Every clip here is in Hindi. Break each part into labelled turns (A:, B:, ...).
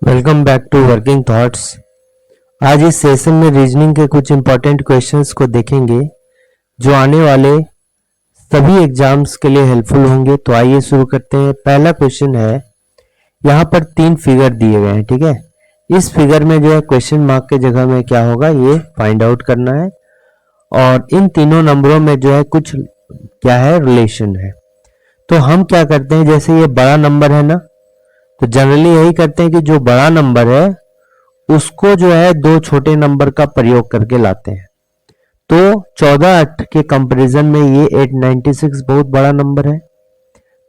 A: Welcome back to working thoughts. आज इस सेशन में रीजनिंग के कुछ इंपॉर्टेंट क्वेश्चंस को देखेंगे जो आने वाले सभी एग्जाम्स के लिए हेल्पफुल होंगे। तो आइए शुरू करते हैं। पहला क्वेश्चन है, यहाँ पर 3 फिगर दिए गए हैं, ठीक है। इस फिगर में जो है क्वेश्चन मार्क के जगह में क्या होगा ये फाइंड आउट करना है, और इन तीनों नंबरों में जो है कुछ क्या है, रिलेशन है। तो हम क्या करते हैं, जैसे ये बड़ा नंबर है ना, तो जनरली यही करते हैं कि जो बड़ा नंबर है उसको जो है दो छोटे नंबर का प्रयोग करके लाते हैं। तो 14 के कंपैरिजन में ये 896 बहुत बड़ा नंबर है।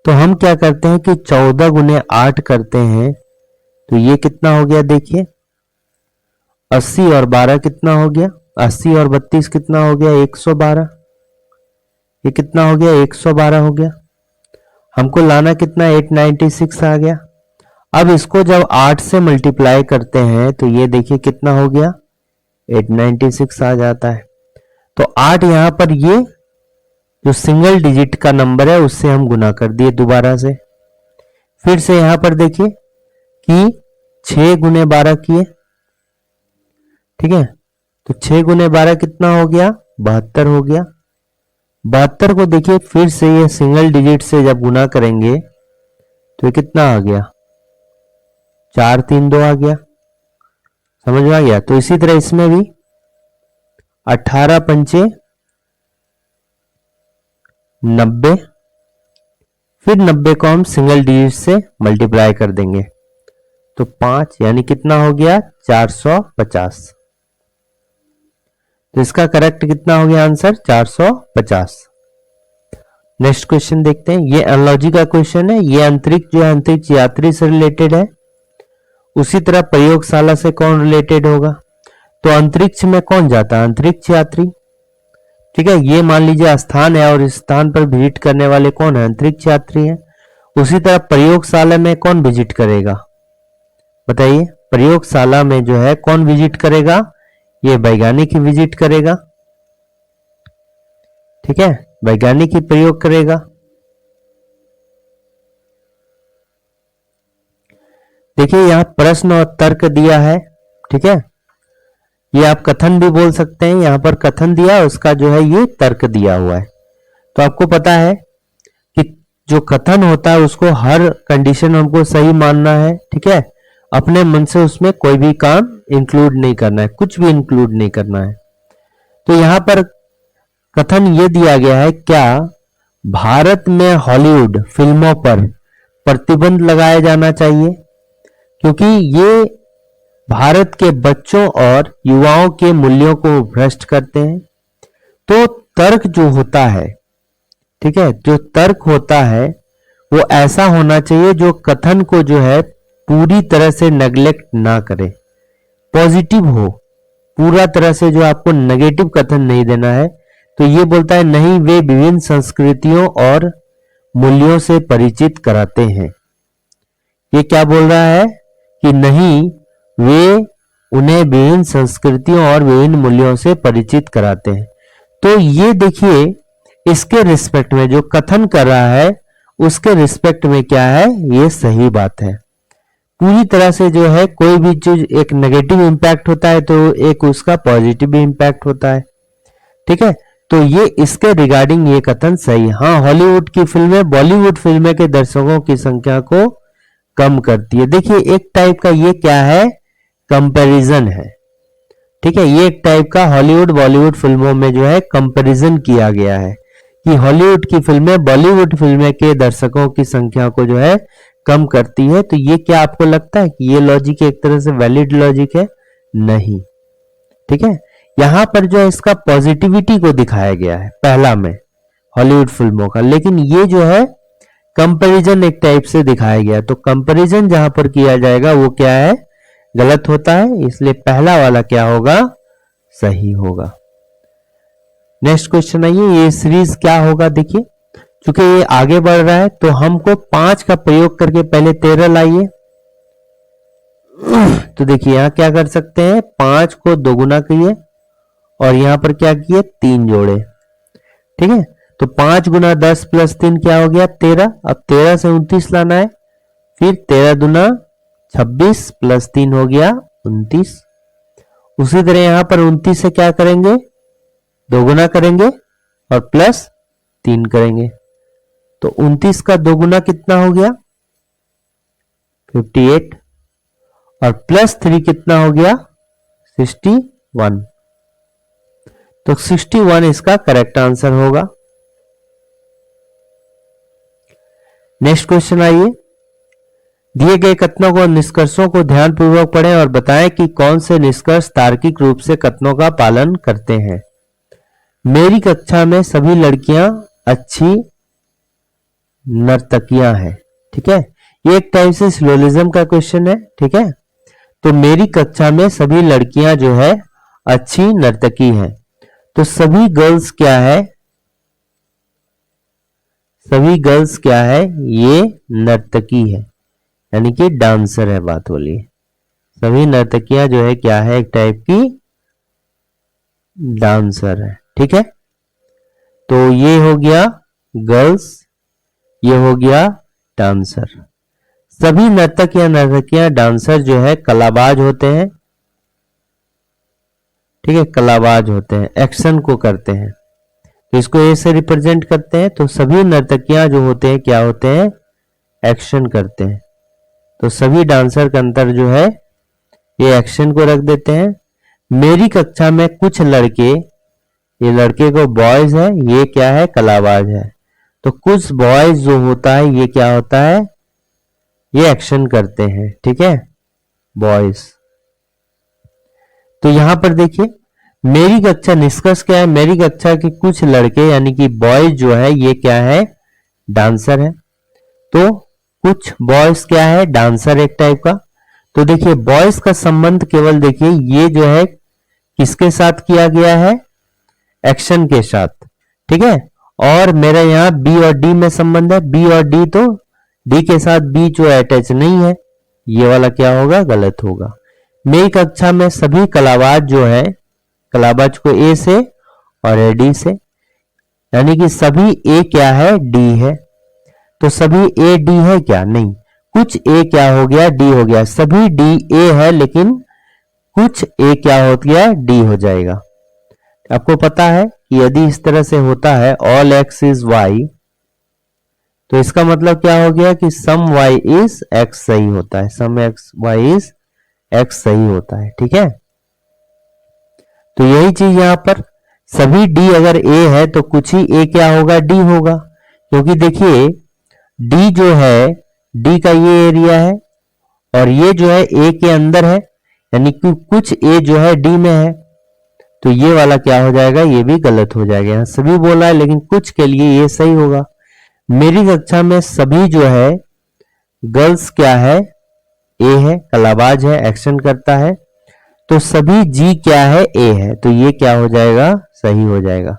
A: तो हम क्या करते हैं कि 14 गुने 8 करते हैं, तो ये कितना हो गया, देखिए 80 और 12 कितना हो गया, 80 और 32 कितना हो गया, 112। ये कितना हो गया, 112 हो गया। हमको लाना कितना, 896 आ गया। अब इसको जब 8 से मल्टीप्लाई करते हैं तो ये देखिए कितना हो गया, 896 आ जाता है। तो 8 यहां पर ये जो सिंगल डिजिट का नंबर है उससे हम गुना कर दिए दोबारा से। फिर से यहां पर देखिए कि 6 गुने 12 किए, ठीक है। तो 6 गुने 12 कितना हो गया, 72 हो गया। 72 को देखिए फिर से ये सिंगल डिजिट से जब गुना करेंगे तो ये कितना आ गया, 4 3 2 आ गया। समझ में आ गया। तो इसी तरह इसमें भी 18 पंचे 90, फिर 90 को हम सिंगल डिजिट से मल्टीप्लाई कर देंगे तो 5, यानी कितना हो गया, 450। तो इसका करेक्ट कितना हो गया आंसर, 450। नेक्स्ट क्वेश्चन देखते हैं। ये एनालॉजी का क्वेश्चन है। ये अंतरिक्ष जो है अंतरिक्ष यात्री से रिलेटेड है। उसी तरह प्रयोगशाला से कौन रिलेटेड होगा, तो अंतरिक्ष में कौन जाता है, अंतरिक्ष यात्री, ठीक है। ये मान लीजिए स्थान है और इस स्थान पर विजिट करने वाले कौन है, अंतरिक्ष यात्री है। उसी तरह प्रयोगशाला में कौन विजिट करेगा, बताइए। प्रयोगशाला में जो है कौन विजिट करेगा, ये वैज्ञानिक ही विजिट करेगा, ठीक है, वैज्ञानिक ही प्रयोग करेगा। देखिए यहां प्रश्न और तर्क दिया है, ठीक है। ये आप कथन भी बोल सकते हैं। यहां पर कथन दिया है, उसका जो है ये तर्क दिया हुआ है। तो आपको पता है कि जो कथन होता है उसको हर कंडीशन हमको सही मानना है, ठीक है। अपने मन से उसमें कोई भी काम इंक्लूड नहीं करना है, कुछ भी इंक्लूड नहीं करना है। तो यहां पर कथन ये दिया गया है, क्या भारत में हॉलीवुड फिल्मों पर प्रतिबंध लगाया जाना चाहिए, क्योंकि ये भारत के बच्चों और युवाओं के मूल्यों को भ्रष्ट करते हैं। तो तर्क जो होता है, ठीक है, जो तर्क होता है वो ऐसा होना चाहिए जो कथन को जो है पूरी तरह से नेग्लेक्ट ना करे, पॉजिटिव हो, पूरा तरह से जो आपको नेगेटिव कथन नहीं देना है। तो ये बोलता है नहीं, वे विभिन्न संस्कृतियों और मूल्यों से परिचित कराते हैं। ये क्या बोल रहा है कि नहीं, वे उन्हें विभिन्न संस्कृतियों और विभिन्न मूल्यों से परिचित कराते हैं। तो ये देखिए इसके रिस्पेक्ट में जो कथन कर रहा है उसके रिस्पेक्ट में क्या है, ये सही बात है। पूरी तरह से जो है कोई भी चीज एक नेगेटिव इंपैक्ट होता है तो एक उसका पॉजिटिव भी इंपैक्ट होता है, ठीक है। तो ये इसके रिगार्डिंग ये कथन सही। हाँ, हॉलीवुड की फिल्में बॉलीवुड फिल्में के दर्शकों की संख्या को कम करती है। देखिए एक टाइप का ये क्या है, कंपैरिजन है, ठीक है। ये एक टाइप का हॉलीवुड बॉलीवुड फिल्मों में जो है कंपैरिजन किया गया है कि हॉलीवुड की फिल्में बॉलीवुड फिल्में के दर्शकों की संख्या को जो है कम करती है। तो ये क्या आपको लगता है कि ये लॉजिक एक तरह से वैलिड लॉजिक है? नहीं, ठीक है। यहां पर जो है इसका पॉजिटिविटी को दिखाया गया है पहला में हॉलीवुड फिल्मों का, लेकिन ये जो है कंपैरिजन एक टाइप से दिखाया गया। तो कंपैरिजन जहां पर किया जाएगा वो क्या है, गलत होता है, इसलिए पहला वाला क्या होगा, सही होगा। नेक्स्ट क्वेश्चन आइए, ये सीरीज क्या होगा, देखिए चूंकि ये आगे बढ़ रहा है तो हमको 5 का प्रयोग करके पहले 13 लाइए। तो देखिए यहां क्या कर सकते हैं, 5 को दोगुना किए और यहां पर क्या किए, 3 जोड़े, ठीक है। तो 5 गुना 10 प्लस 3 क्या हो गया, 13। अब 13 से 29 लाना है, फिर 13 दूना 26 प्लस 3 हो गया 29। उसी तरह यहां पर 29 से क्या करेंगे, दोगुना करेंगे और प्लस 3 करेंगे, तो 29 का दोगुना कितना हो गया 58 और प्लस 3 कितना हो गया 61। तो 61 इसका करेक्ट आंसर होगा। नेक्स्ट क्वेश्चन आइए, दिए गए कथनों को निष्कर्षों को ध्यानपूर्वक पढ़ें और बताएं कि कौन से निष्कर्ष तार्किक रूप से कथनों का पालन करते हैं। मेरी कक्षा में सभी लड़कियां अच्छी नर्तकियां हैं। ठीक है, ये एक टाइप से सिलोजिज्म का क्वेश्चन है। ठीक है, तो मेरी कक्षा में सभी लड़कियां जो है अच्छी नर्तकी हैं, तो सभी गर्ल्स क्या है, सभी गर्ल्स क्या है, ये नर्तकी है, यानी कि डांसर है। बात बोलिए, सभी नर्तकियां जो है क्या है, एक टाइप की डांसर है। ठीक है, तो ये हो गया गर्ल्स, ये हो गया डांसर। सभी नर्तक या नर्तकियां डांसर जो है कलाबाज होते हैं। ठीक है, कलाबाज होते हैं, एक्शन को करते हैं, तो इसको ए से रिप्रेजेंट करते हैं। तो सभी नर्तकियां जो होते हैं क्या होते हैं, एक्शन करते हैं। तो सभी डांसर का अंतर जो है ये एक्शन को रख देते हैं। मेरी कक्षा में कुछ लड़के, ये लड़के को बॉयज है, ये क्या है कलाबाज है। तो कुछ बॉयज जो होता है ये क्या होता है, ये एक्शन करते हैं। ठीक है, बॉयज। तो यहां पर देखिए मेरी कक्षा, निष्कर्ष क्या है, मेरी कक्षा के कुछ लड़के यानी कि बॉयज जो है ये क्या है, डांसर है। तो कुछ बॉयज क्या है, डांसर एक टाइप का। तो देखिए बॉयज का संबंध केवल देखिए ये जो है किसके साथ किया गया है, एक्शन के साथ। ठीक है, और मेरा यहाँ बी और डी में संबंध है, बी और डी, तो डी के साथ बी जो अटैच नहीं है, ये वाला क्या होगा, गलत होगा। मेरी कक्षा में सभी कलाबाज जो है, कलाबाज को ए से और ए डी से, यानी कि सभी ए क्या है, डी है। तो सभी ए डी है क्या, नहीं, कुछ ए क्या हो गया, डी हो गया। सभी डी ए है लेकिन कुछ ए क्या हो गया, डी हो जाएगा। आपको पता है कि यदि इस तरह से होता है ऑल एक्स इज वाई, तो इसका मतलब क्या हो गया कि सम वाई इज एक्स सही होता है, सम एक्स वाई इज एक्स सही होता है। ठीक है, तो यही चीज यहां पर सभी डी अगर ए है तो कुछ ही ए क्या होगा, डी होगा। क्योंकि देखिए डी जो है, डी का ये एरिया है और ये जो है ए के अंदर है, यानी कि कुछ ए जो है डी में है, तो ये वाला क्या हो जाएगा, ये भी गलत हो जाएगा। यहां सभी बोला है लेकिन कुछ के लिए ये सही होगा। मेरी कक्षा में सभी जो है गर्ल्स क्या है, ए है, कलाबाज है, एक्शन करता है, तो सभी जी क्या है, ए है, तो ये क्या हो जाएगा, सही हो जाएगा।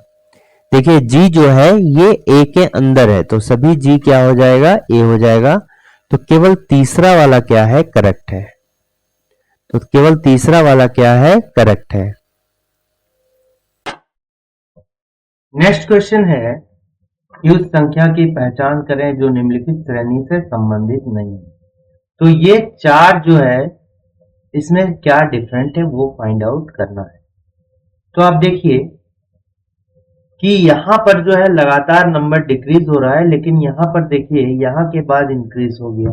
A: देखिए जी जो है ये ए के अंदर है, तो सभी जी क्या हो जाएगा, ए हो जाएगा। तो केवल तीसरा वाला क्या है, करेक्ट है। तो केवल तीसरा वाला क्या है, करेक्ट है। नेक्स्ट क्वेश्चन है कि उस संख्या की पहचान करें जो निम्नलिखित श्रेणी से संबंधित नहीं है। तो ये चार जो है इसमें क्या डिफरेंट है वो फाइंड आउट करना है। तो आप देखिए कि यहां पर जो है लगातार नंबर डिक्रीज हो रहा है, लेकिन यहां पर देखिए यहां के बाद इंक्रीज हो गया,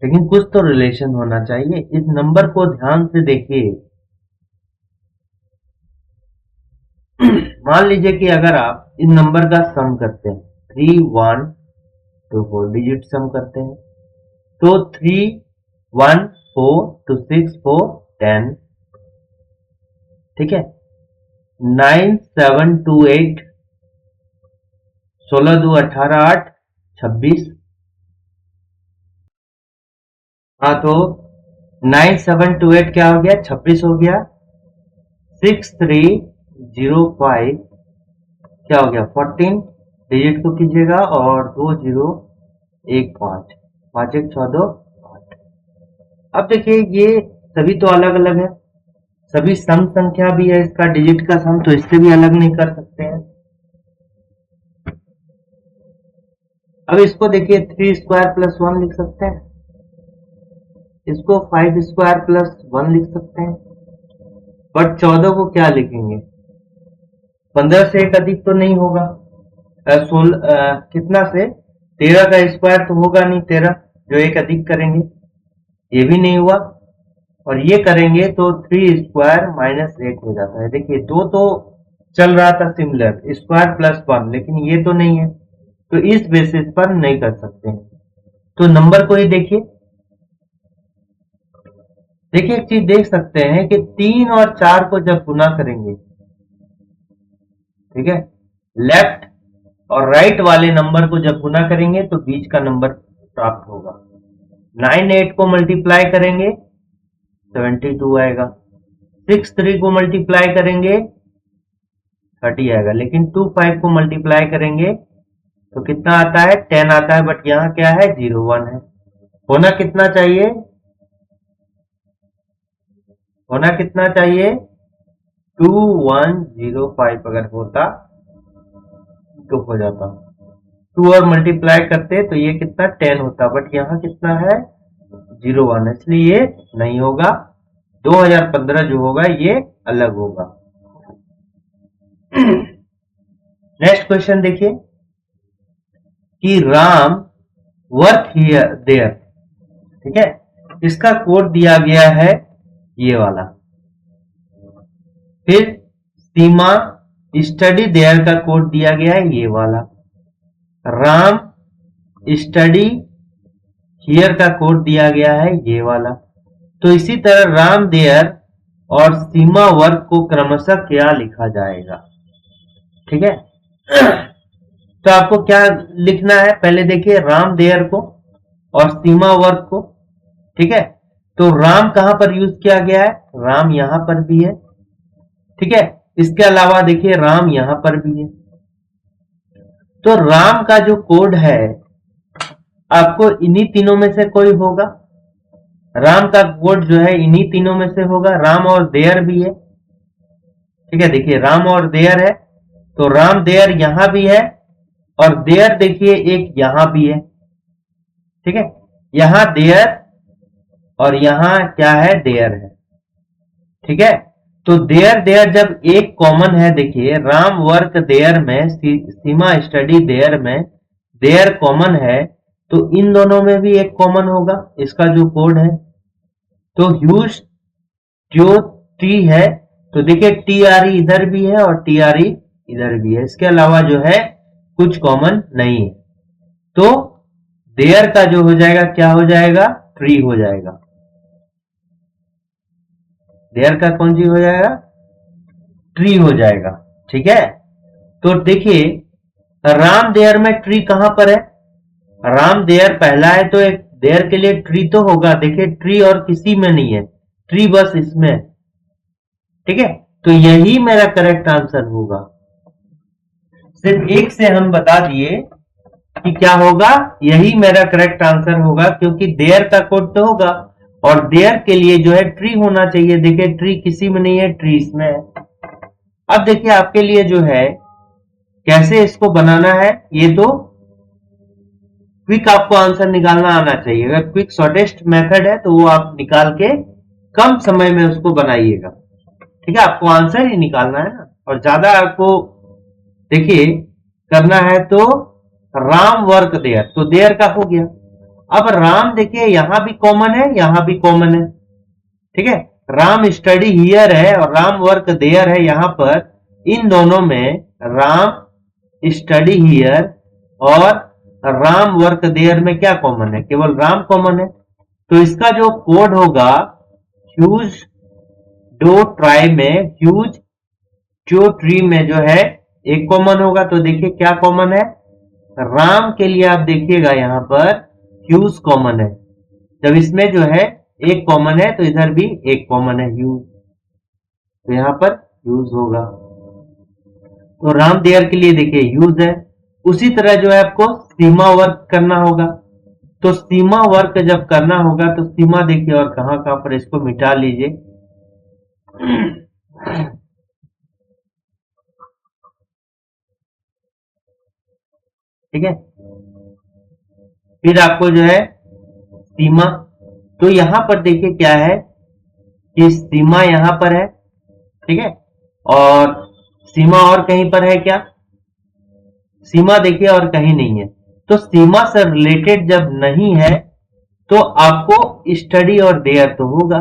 A: लेकिन कुछ तो रिलेशन होना चाहिए। इस नंबर को ध्यान से देखिए, मान लीजिए कि अगर आप इन नंबर का सम करते हैं, 3 1 2 4 डिजिट सम करते हैं, तो 3 1 4 2 6 4 10, ठीक है, 9 7 2 8 16 2 18 8 26। हाँ, तो 9 7 2 8 क्या हो गया, 26 हो गया। 6 3 0 5 क्या हो गया, 14। डिजिट को कीजिएगा और 2 0 1 5 5 1 6 2 8। अब देखिए ये सभी तो अलग अलग है, सभी सम संख्या भी है, इसका डिजिट का सम, तो इससे भी अलग नहीं कर सकते हैं। अब इसको देखिए 3 स्क्वायर प्लस 1 लिख सकते हैं, इसको 5 स्क्वायर प्लस 1 लिख सकते हैं, बट 14 को क्या लिखेंगे? 15 से एक अधिक तो नहीं होगा। 16 कितना से 13 का स्क्वायर तो होगा नहीं 13, जो एक अधिक करेंगे, ये भी नहीं हुआ। और ये करेंगे तो 3 स्क्वायर माइनस 1 हो जाता है। देखिए दो तो चल रहा था सिमिलर, स्क्वायर प्लस 1, लेकिन ये तो नहीं है, तो इस बेसिस पर नहीं कर सकते हैं। तो नंबर को ही देखिए, एक चीज देख सकते हैं कि 3 और 4 को जब गुना करेंगे, ठीक है, लेफ्ट और राइट वाले नंबर को जब गुना करेंगे तो बीच का नंबर प्राप्त होगा। 9 8 को मल्टीप्लाई करेंगे 72 आएगा, 6 3 को मल्टीप्लाई करेंगे 30 आएगा, लेकिन 2 5 को मल्टीप्लाई करेंगे तो कितना आता है? 10 आता है, बट यहाँ क्या है? 0 1 है। होना कितना चाहिए? होना कितना चाहिए? 2105 अगर होता तो हो जाता। 2 और मल्टीप्लाई करते तो ये कितना? 10 होता, बट यहाँ कितना है? 0 1 है, इसलिए ये नहीं होगा। 2015 जो होगा ये अलग होगा। नेक्स्ट क्वेश्चन देखिए कि राम वर्क हियर देयर, ठीक है, इसका कोड दिया गया है ये वाला। फिर सीमा स्टडी देयर का कोड दिया गया है ये वाला। राम स्टडी हियर का कोड दिया गया है ये वाला। तो इसी तरह राम देयर और सीमा वर्क को क्रमशः क्या लिखा जाएगा? ठीक है, तो आपको क्या लिखना है? पहले देखिए राम देयर को और सीमा वर्क को, ठीक है। तो राम कहां पर यूज किया गया है? राम यहां पर भी है, ठीक है। इसके अलावा देखिए राम यहां पर भी है। तो राम का जो कोड है आपको इन्हीं तीनों में से कोई होगा। राम का कोड जो है इन्हीं तीनों में से होगा। राम और देयर भी है, ठीक है। देखिए राम और देयर है, तो राम देयर यहां भी है और देयर देखिए एक यहां भी है, ठीक है। यहां देयर और यहां क्या है? देयर है, ठीक है। तो देयर देयर जब एक कॉमन है, देखिए राम वर्क देयर में, सीमा स्टडी देयर में देयर कॉमन है, तो इन दोनों में भी एक कॉमन होगा इसका जो कोड है। तो ह्यूज जो टी है, तो देखिए टी आर ई इधर भी है और टी आर ई इधर भी है, इसके अलावा जो है कुछ कॉमन नहीं है। तो देयर का जो हो जाएगा क्या हो जाएगा? ट्री हो जाएगा। देयर का कौन सी हो जाएगा? ट्री हो जाएगा, ठीक है। तो देखिए राम देयर में ट्री कहां पर है? राम देयर पहला है तो एक देयर के लिए ट्री तो होगा। देखिए ट्री और किसी में नहीं है, ट्री बस इसमें, ठीक है। तो यही मेरा करेक्ट आंसर होगा। सिर्फ एक से हम बता दिए कि क्या होगा, यही मेरा करेक्ट आंसर होगा, क्योंकि देयर का कोड तो होगा और देयर के लिए जो है ट्री होना चाहिए। देखिए ट्री किसी में नहीं है, ट्री इसमें है। अब देखिए आपके लिए जो है कैसे इसको बनाना है, ये तो क्विक आपको आंसर निकालना आना चाहिए। अगर क्विक शॉर्टेस्ट मेथड है तो वो आप निकाल के कम समय में उसको बनाइएगा, ठीक है। आपको आंसर ही निकालना है ना, और ज्यादा आपको देखिए करना है। तो राम वर्क देयर, तो देयर का हो गया। अब राम देखिए यहां भी कॉमन है, यहां भी कॉमन है, ठीक है। राम स्टडी हियर है और राम वर्क देयर है यहां पर। इन दोनों में राम स्टडी हियर और राम वर्क देयर में क्या कॉमन है? केवल राम कॉमन है। तो इसका जो कोड होगा ह्यूज डो ट्राई में, ह्यूज जो ट्री में जो है एक कॉमन होगा। तो देखिए क्या कॉमन है? राम के लिए आप देखिएगा यहां पर ह्यूज कॉमन है। जब इसमें जो है एक कॉमन है तो इधर भी एक कॉमन है ह्यूज, तो यहां पर ह्यूज होगा। तो राम देयर के लिए देखिए ह्यूज है। उसी तरह जो है आपको सीमा वर्क करना होगा। तो सीमा वर्क जब करना होगा तो सीमा देखिए और कहां कहां पर, इसको मिटा लीजिए। ठीक है, फिर आपको जो है सीमा तो यहां पर देखिए क्या है कि सीमा यहां पर है, ठीक है, और सीमा और कहीं पर है क्या? सीमा देखिए और कहीं नहीं है। तो सीमा से रिलेटेड जब नहीं है तो आपको स्टडी और देयर तो होगा।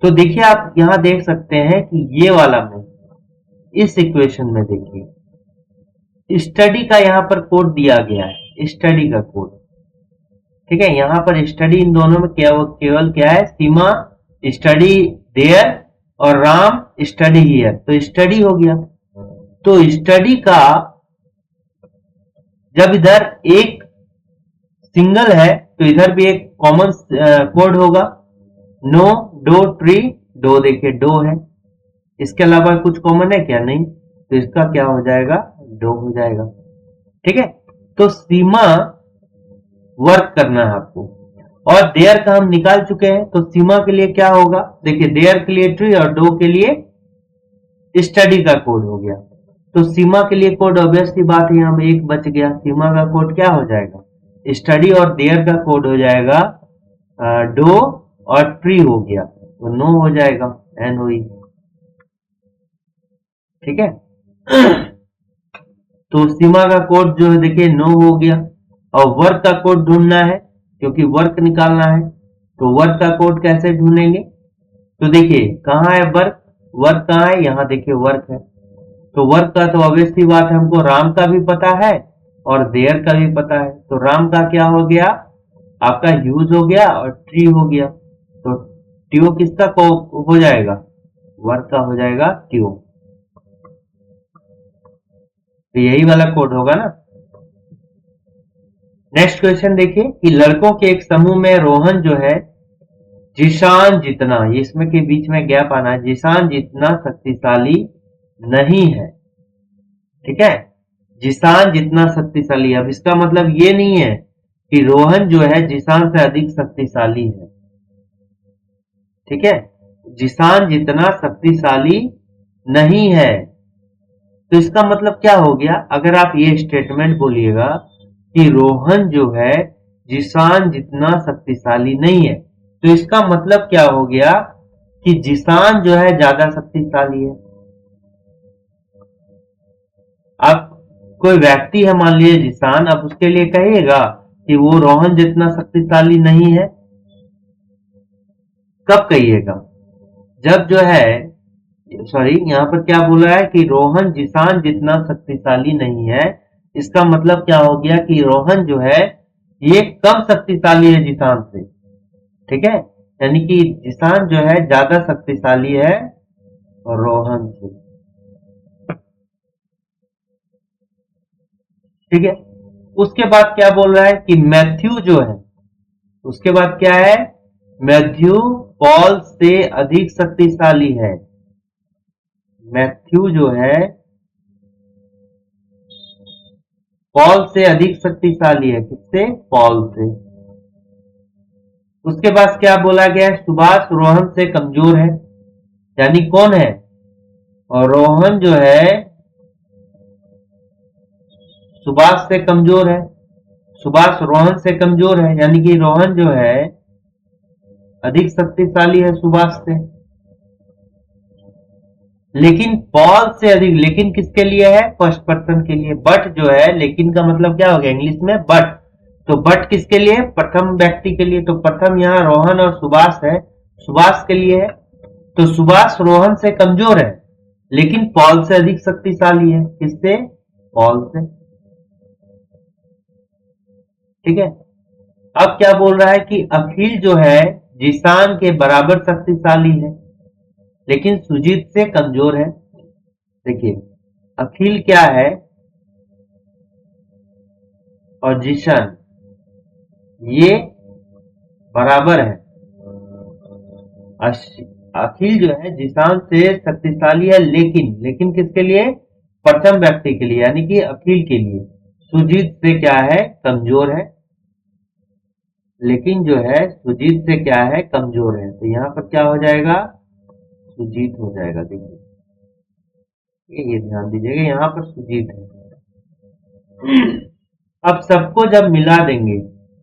A: तो देखिए आप यहां देख सकते हैं कि ये वाला में इस इक्वेशन में देखिए स्टडी का यहां पर कोड दिया गया है, स्टडी का कोड, ठीक है। यहां पर स्टडी इन दोनों में केवल क्या है? सीमा स्टडी देयर और राम स्टडी हियर, तो स्टडी हो गया। तो स्टडी का जब इधर एक सिंगल है तो इधर भी एक कॉमन कोड होगा, नो डो ट्री, डो देखिए डो है, इसके अलावा कुछ कॉमन है क्या? नहीं, तो इसका क्या हो जाएगा? डो हो जाएगा, ठीक है। तो सीमा वर्क करना है आपको, और देयर का हम निकाल चुके हैं, तो सीमा के लिए क्या होगा? देखिए देयर के लिए ट्री और डो के लिए स्टडी का कोड हो गया। तो सीमा के लिए कोड ऑब्वियसली बात है, यहां एक बच गया। सीमा का कोड क्या हो जाएगा? स्टडी, और देयर का कोड हो जाएगा डो, और ट्री हो गया तो नो हो जाएगा, एन हुई, ठीक है। तो सीमा का कोड जो है देखिए नो हो गया, और वर्क का कोड ढूंढना है क्योंकि वर्क निकालना है। तो वर्क का कोड कैसे ढूंढेंगे? तो देखिए कहाँ है वर्क? वर्क कहाँ है? यहाँ देखिए वर्क है। तो वर्क का तो ऑब्वियसली बात है, हमको राम का भी पता है और देयर का भी पता है। तो राम का क्या हो गया? आपका यूज हो गया, और ट्री हो गया। तो ट्यू किसका हो जाएगा? वर्क का हो जाएगा ट्यू। तो यही वाला कोड होगा ना। नेक्स्ट क्वेश्चन देखिए कि लड़कों के एक समूह में रोहन जो है जिशान जितना, इसमें के बीच में गैप आना है, जिशान जितना शक्तिशाली नहीं है, ठीक है। जिशान जितना शक्तिशाली है, अब इसका मतलब ये नहीं है कि रोहन जो है जिशान से अधिक शक्तिशाली है, ठीक है। जिशान जितना शक्तिशाली नहीं है, तो इसका मतलब क्या हो गया? अगर आप ये स्टेटमेंट बोलिएगा कि रोहन जो है जिशान जितना शक्तिशाली नहीं है, तो इसका मतलब क्या हो गया कि जिशान जो है ज्यादा शक्तिशाली है। अब कोई व्यक्ति है मान लीजिए जिशान, अब उसके लिए कहिएगा कि वो रोहन जितना शक्तिशाली नहीं है? कब कहिएगा? जब जो है, सॉरी यहाँ पर क्या बोला है कि रोहन जिशान जितना शक्तिशाली नहीं है, इसका मतलब क्या हो गया कि रोहन जो है ये कम शक्तिशाली है जिशान से, ठीक है। यानी कि जिशान जो है ज्यादा शक्तिशाली है रोहन से, ठीक है। उसके बाद क्या बोल रहा है कि मैथ्यू जो है, उसके बाद क्या है? मैथ्यू पॉल से अधिक शक्तिशाली है। मैथ्यू जो है पॉल से अधिक शक्तिशाली है, किससे? पॉल से। उसके बाद क्या बोला गया है? सुभाष रोहन से कमजोर है, यानी कौन है? और रोहन जो है सुभाष से कमजोर है, सुभाष रोहन से कमजोर है, यानी कि रोहन जो है अधिक शक्तिशाली है सुभाष से। लेकिन पॉल से अधिक, लेकिन किसके लिए है? फर्स्ट पर्सन के लिए। बट जो है, लेकिन का मतलब क्या हो गया इंग्लिश में? बट। तो बट किसके लिए? प्रथम व्यक्ति के लिए। तो प्रथम यहाँ रोहन और सुभाष है, सुभाष के लिए है। तो सुभाष रोहन से कमजोर है लेकिन पॉल से अधिक शक्तिशाली है, किससे? पॉल से, ठीक है। अब क्या बोल रहा है कि अखिल जो है जिशान के बराबर शक्तिशाली है लेकिन सुजीत से कमजोर है। देखिए अखिल क्या है और जिशान ये बराबर है। अखिल जो है जिशान से शक्तिशाली है, लेकिन किसके लिए? प्रथम व्यक्ति के लिए, यानी कि अखिल के लिए। सुजीत से क्या है? कमजोर है, लेकिन जो है सुजीत से क्या है? कमजोर है। तो यहां पर क्या हो जाएगा? सुजीत हो जाएगा। देखिए ये ध्यान दीजिएगा, यहां पर सुजीत है। अब सबको जब मिला देंगे,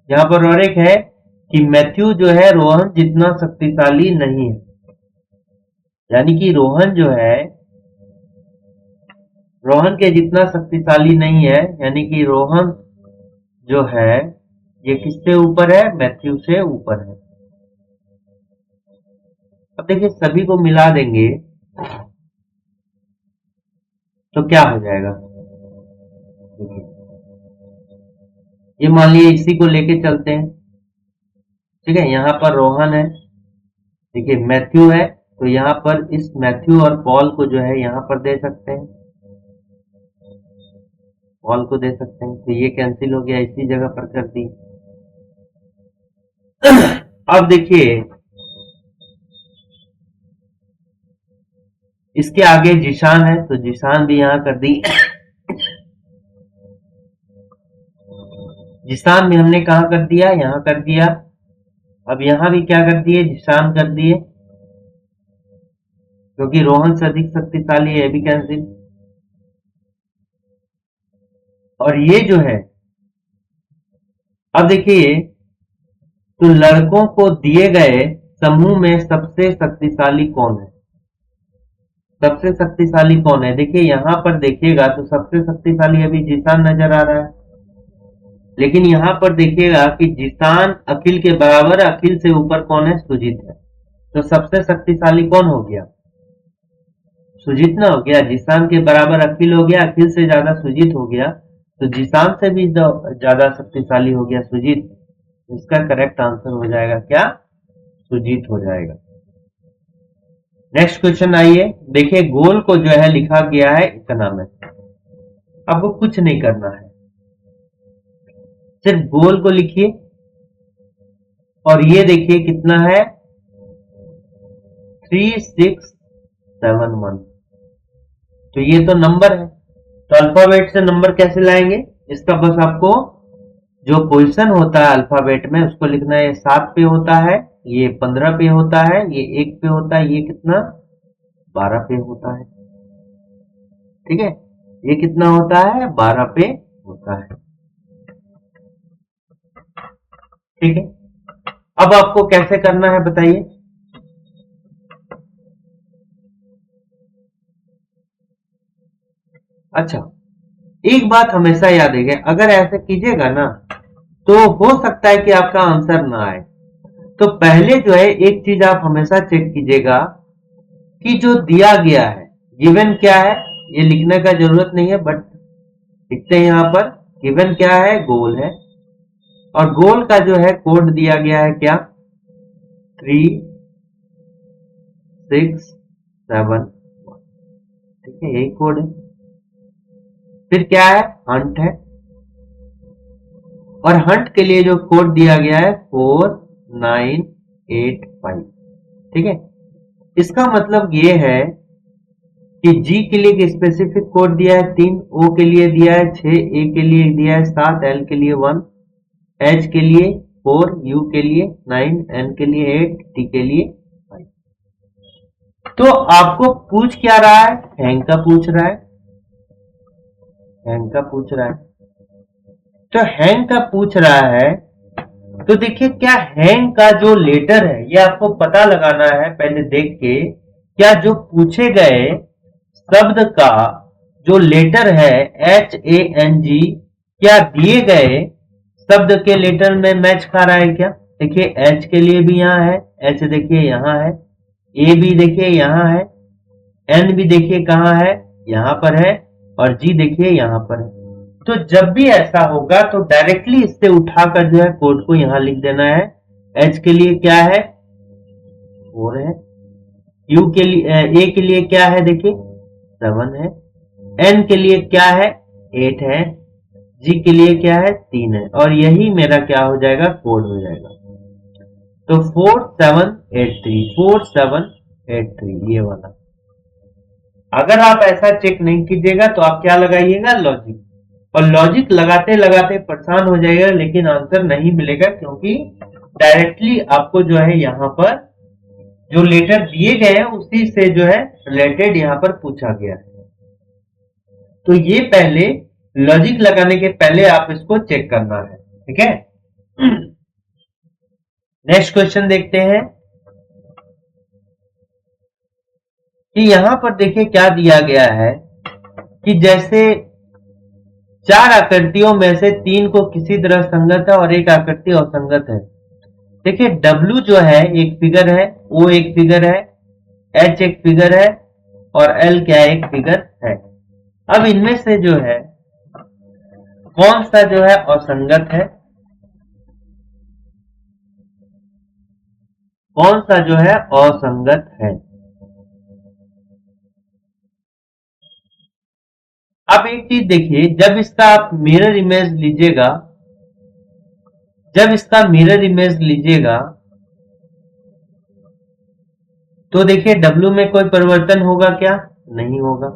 A: यहां पर और एक है कि मैथ्यू जो है रोहन जितना शक्तिशाली नहीं है, यानी कि रोहन जो है रोहन के जितना शक्तिशाली नहीं है, यानी कि रोहन जो है ये किससे ऊपर है, मैथ्यू से ऊपर है। अब देखिए सभी को मिला देंगे तो क्या हो जाएगा। देखिए ये मान लीजिए इसी को लेके चलते हैं, ठीक है। यहाँ पर रोहन है, देखिए मैथ्यू है, तो यहाँ पर इस मैथ्यू और पॉल को जो है यहाँ पर दे सकते हैं, पॉल को दे सकते हैं, तो ये कैंसिल हो गया, इसी जगह पर कर दी। अब देखिए इसके आगे जिशान है, तो जिशान भी यहां कर दी। जिशान भी हमने कहा कर दिया, यहां कर दिया। अब यहां भी क्या कर दिए, जिशान कर दिए, क्योंकि रोहन से अधिक शक्तिशाली है, भी कैंसिल। और ये जो है अब देखिए, तो लड़कों को दिए गए समूह में सबसे शक्तिशाली कौन है, सबसे शक्तिशाली कौन है। देखिए यहां पर देखिएगा तो सबसे शक्तिशाली अभी जिशान नजर आ रहा है, लेकिन यहां पर देखिएगा कि जिशान अखिल के बराबर, अखिल से ऊपर कौन है, सुजीत है। तो सबसे शक्तिशाली कौन हो गया, सुजीत ना हो गया। जिशान के बराबर अखिल हो गया, अखिल से ज्यादा सुजीत हो गया, तो जिशान से भी ज्यादा शक्तिशाली हो गया सुजीत। इसका करेक्ट आंसर हो जाएगा क्या, सुजीत हो जाएगा। नेक्स्ट क्वेश्चन आइए, देखिए गोल को जो है लिखा गया है इतना में। आपको कुछ नहीं करना है, सिर्फ गोल को लिखिए, और ये देखिए कितना है, 3671। तो ये तो नंबर है, तो अल्फाबेट से नंबर कैसे लाएंगे, इसका बस आपको जो पोजीशन होता है अल्फाबेट में उसको लिखना है। 7 पे होता है, ये 15 पे होता है, ये 1 पे होता है, ये कितना 12 पे होता है, ठीक है। ये कितना होता है, 12 पे होता है, ठीक है। अब आपको कैसे करना है बताइए। अच्छा, एक बात हमेशा याद रखिए, अगर ऐसे कीजिएगा ना तो हो सकता है कि आपका आंसर ना आए। तो पहले जो है एक चीज आप हमेशा चेक कीजिएगा कि जो दिया गया है, गिवन क्या है, ये लिखने का जरूरत नहीं है, बट लिखते हैं यहां पर, गिवन क्या है, गोल है, और गोल का जो है कोड दिया गया है क्या, 3671, ठीक है, यही कोड है। फिर क्या है, हंट है, और हंट के लिए जो कोड दिया गया है 4985, ठीक है। इसका मतलब ये है कि जी के लिए एक स्पेसिफिक कोड दिया है 3, ओ के लिए दिया है 6, ए के लिए दिया है 7, एल के लिए 1, एच के लिए 4, यू के लिए 9, एन के लिए 8, टी के लिए 5। तो आपको पूछ क्या रहा है, हैंग का पूछ रहा है, हैंग का पूछ रहा है। तो हैंग का पूछ रहा है, तो देखिए क्या हैंग का जो लेटर है ये आपको पता लगाना है पहले देख के, क्या जो पूछे गए शब्द का जो लेटर है HANG, क्या दिए गए शब्द के लेटर में मैच खा रहा है क्या। देखिए H के लिए भी यहाँ है, H देखिए यहाँ है, A भी देखिए यहाँ है, N भी देखिए कहाँ है, यहाँ पर है, और G देखिए यहाँ पर है। तो जब भी ऐसा होगा तो डायरेक्टली इससे उठाकर जो है कोड को यहां लिख देना है। H के लिए क्या है, 4 है, U के लिए A के लिए क्या है, देखिए 7 है, N के लिए क्या है, 8 है, G के लिए क्या है, 3 है, और यही मेरा क्या हो जाएगा, कोड हो जाएगा। तो 4783, 4783 ये वाला। अगर आप ऐसा चेक नहीं कीजिएगा तो आप क्या लगाइएगा, लॉजिक, और लॉजिक लगाते लगाते परेशान हो जाएगा, लेकिन आंसर नहीं मिलेगा, क्योंकि डायरेक्टली आपको जो है यहाँ पर जो लेटर दिए गए हैं उसी से जो है रिलेटेड यहाँ पर पूछा गया है। तो ये पहले लॉजिक लगाने के पहले आप इसको चेक करना है, ठीक है। नेक्स्ट क्वेश्चन देखते हैं कि यहां पर देखिए क्या दिया गया है कि जैसे चार आकृतियों में से तीन को किसी तरह संगत है और एक आकृति असंगत है। देखिए W जो है एक फिगर है, O एक फिगर है, H एक फिगर है और L क्या एक फिगर है। अब इनमें से जो है कौन सा जो है असंगत है, कौन सा जो है असंगत है। अब एक चीज देखिए, जब इसका आप मिरर इमेज लीजिएगा, जब इसका मिरर इमेज लीजिएगा तो देखिए W में कोई परिवर्तन होगा क्या? नहीं होगा।